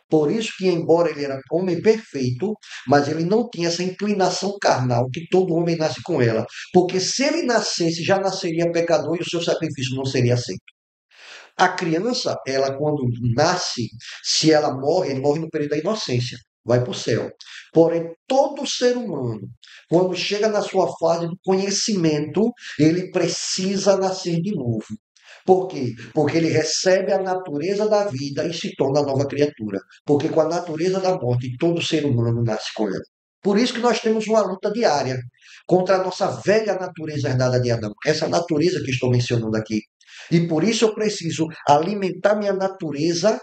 Por isso que, embora ele era homem perfeito, mas ele não tinha essa inclinação carnal que todo homem nasce com ela. Porque se ele nascesse, já nasceria pecador e o seu sacrifício não seria aceito. A criança, ela quando nasce, se ela morre, ele morre no período da inocência, vai para o céu. Porém, todo ser humano, quando chega na sua fase do conhecimento, ele precisa nascer de novo. Por quê? Porque ele recebe a natureza da vida e se torna nova criatura. Porque com a natureza da morte, todo ser humano nasce com ela. Por isso que nós temos uma luta diária contra a nossa velha natureza herdada de Adão. Essa natureza que estou mencionando aqui. E por isso eu preciso alimentar minha natureza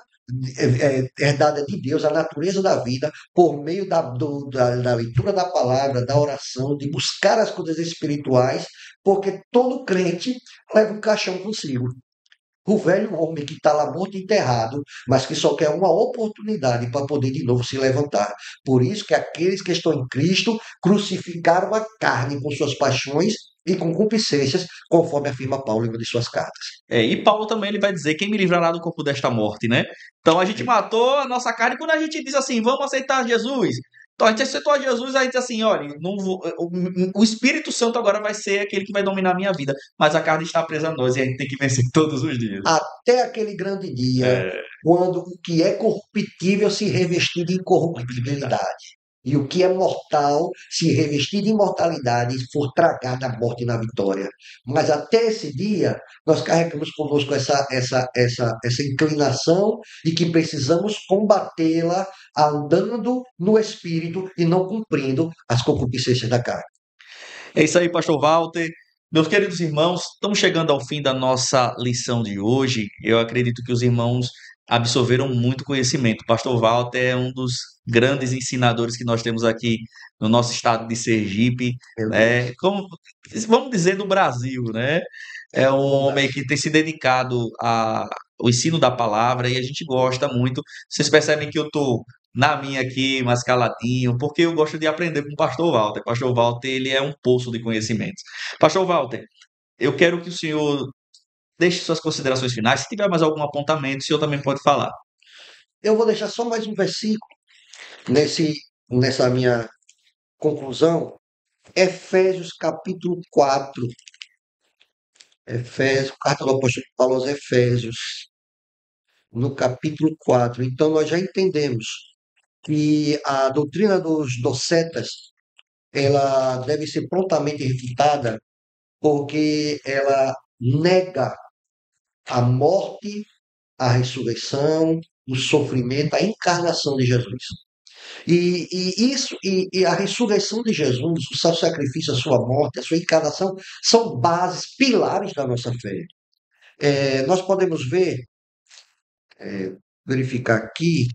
herdada de Deus, a natureza da vida, por meio da leitura da palavra, da oração, de buscar as coisas espirituais, porque todo crente leva um caixão consigo. O velho homem que está lá morto e enterrado, mas que só quer uma oportunidade para poder de novo se levantar. Por isso que aqueles que estão em Cristo crucificaram a carne com suas paixões e com concupiscências, conforme afirma Paulo em uma de suas cartas. E Paulo também ele vai dizer: quem me livrará do corpo desta morte, né? Então a gente matou a nossa carne quando a gente diz assim: vamos aceitar Jesus. Então a gente aceitou a Jesus, a gente diz assim: olha, o Espírito Santo agora vai ser aquele que vai dominar a minha vida, mas a carne está presa a nós e a gente tem que vencer todos os dias. Até aquele grande dia, É, quando o que é corruptível se revestir de incorruptibilidade. E o que é mortal se revestir de imortalidade e for tragado a morte na vitória. Mas até esse dia, nós carregamos conosco essa inclinação e que precisamos combatê-la andando no Espírito e não cumprindo as concupiscências da carne. é isso aí, Pastor Walter. Meus queridos irmãos, estamos chegando ao fim da nossa lição de hoje. Eu acredito que os irmãos absorveram muito conhecimento. Pastor Walter é um dos grandes ensinadores que nós temos aqui no nosso estado de Sergipe, Meu né? Deus. Como, vamos dizer, do Brasil, né? É um homem que tem se dedicado ao ensino da palavra e a gente gosta muito. Vocês percebem que eu estou na minha aqui, mais caladinho, porque eu gosto de aprender com o Pastor Walter. Pastor Walter, ele é um poço de conhecimentos. Pastor Walter, eu quero que o senhor deixe suas considerações finais. Se tiver mais algum apontamento, o senhor também pode falar. Eu vou deixar só mais um versículo nessa minha conclusão. Efésios capítulo 4. Efésios, carta do apóstolo Paulo aos Efésios, no capítulo 4. Então, nós já entendemos que a doutrina dos docetas, ela deve ser prontamente refutada, porque ela nega a morte, a ressurreição, o sofrimento, a encarnação de Jesus. E a ressurreição de Jesus, o seu sacrifício, a sua morte, a sua encarnação, são bases, pilares da nossa fé. Nós podemos verificar aqui,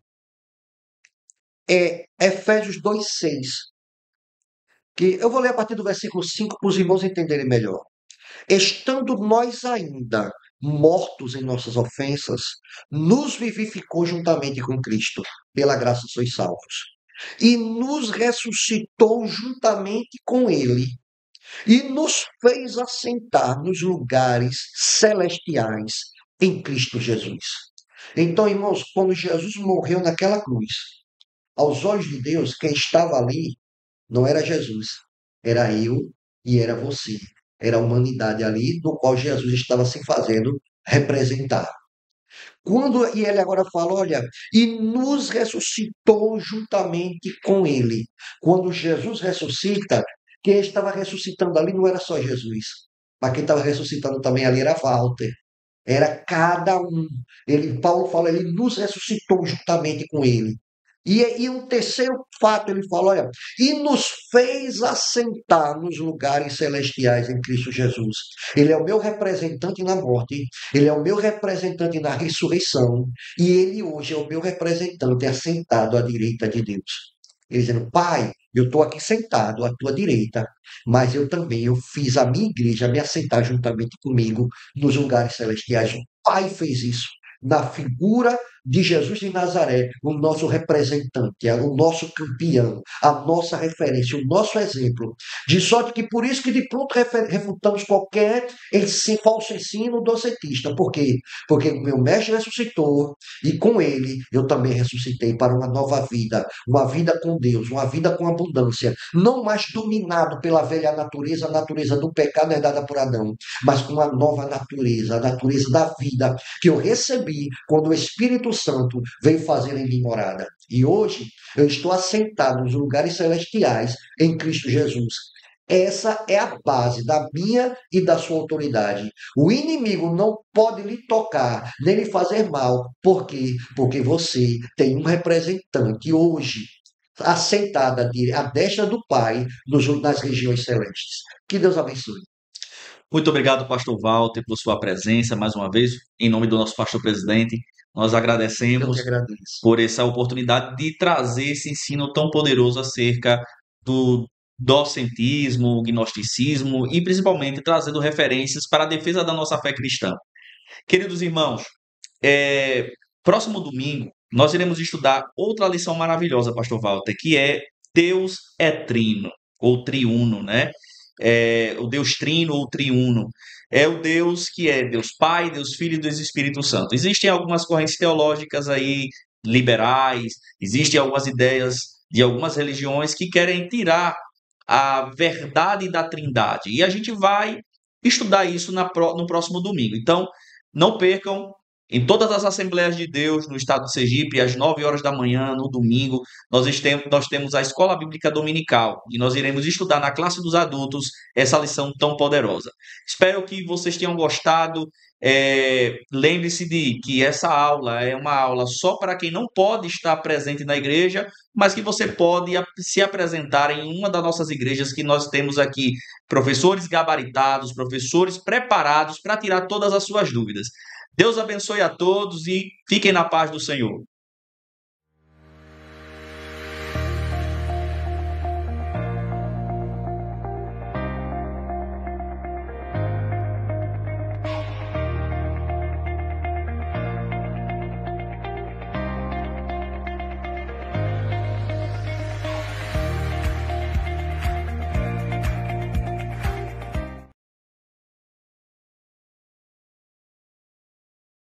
Efésios 2:6, que eu vou ler a partir do versículo 5 para os irmãos entenderem melhor. Estando nós ainda mortos em nossas ofensas, nos vivificou juntamente com Cristo, pela graça sois salvos. E nos ressuscitou juntamente com Ele, e nos fez assentar nos lugares celestiais em Cristo Jesus. Então, irmãos, quando Jesus morreu naquela cruz, aos olhos de Deus, quem estava ali não era Jesus, era eu e era você. Era a humanidade ali, no qual Jesus estava se fazendo representar. E ele agora fala, olha, e nos ressuscitou juntamente com ele. Quando Jesus ressuscita, quem estava ressuscitando ali não era só Jesus, mas quem estava ressuscitando também ali era Walter. Era cada um. Paulo fala, ele nos ressuscitou juntamente com ele. E um terceiro fato, ele fala, olha, e nos fez assentar nos lugares celestiais em Cristo Jesus. Ele é o meu representante na morte, ele é o meu representante na ressurreição, e ele hoje é o meu representante assentado à direita de Deus. Ele dizendo, Pai, eu estou aqui sentado à tua direita, mas eu fiz a minha igreja me assentar juntamente comigo nos lugares celestiais. O Pai fez isso na figura de Jesus de Nazaré, o nosso representante, o nosso campeão, a nossa referência, o nosso exemplo. De sorte que por isso que de pronto refutamos qualquer falso ensino docetista. Por quê? Porque o meu mestre ressuscitou e com ele eu também ressuscitei para uma vida com Deus, uma vida com abundância, não mais dominado pela velha natureza, a natureza do pecado herdada por Adão, mas com uma nova natureza, a natureza da vida que eu recebi quando o Espírito Santo veio fazer em mim morada. E hoje eu estou assentado nos lugares celestiais em Cristo Jesus. Essa é a base da minha e da sua autoridade. O inimigo não pode lhe tocar, nem lhe fazer mal. Por quê? Porque você tem um representante hoje assentado à destra do Pai nas regiões celestes. Que Deus abençoe. Muito obrigado, pastor Walter, por sua presença mais uma vez, em nome do nosso pastor presidente. Nós Eu que agradecemos agradeço. por essa oportunidade de trazer esse ensino tão poderoso acerca do docentismo, gnosticismo e principalmente trazendo referências para a defesa da nossa fé cristã. Queridos irmãos, é, próximo domingo nós iremos estudar outra lição maravilhosa, pastor Walter, que é Deus é trino, ou triuno, né? O Deus trino ou triuno. É o Deus que é Deus Pai, Deus Filho e Deus Espírito Santo. Existem algumas correntes teológicas aí, liberais, existem algumas ideias de algumas religiões que querem tirar a verdade da trindade. E a gente vai estudar isso no próximo domingo. Então, não percam em todas as Assembleias de Deus no estado de Sergipe, às 9 horas da manhã, no domingo, nós temos a Escola Bíblica Dominical e nós iremos estudar na classe dos adultos essa lição tão poderosa. Espero que vocês tenham gostado. Lembre-se de que essa aula é uma aula só para quem não pode estar presente na igreja, mas que você pode se apresentar em uma das nossas igrejas, que nós temos aqui professores gabaritados, professores preparados para tirar todas as suas dúvidas. Deus abençoe a todos e fiquem na paz do Senhor.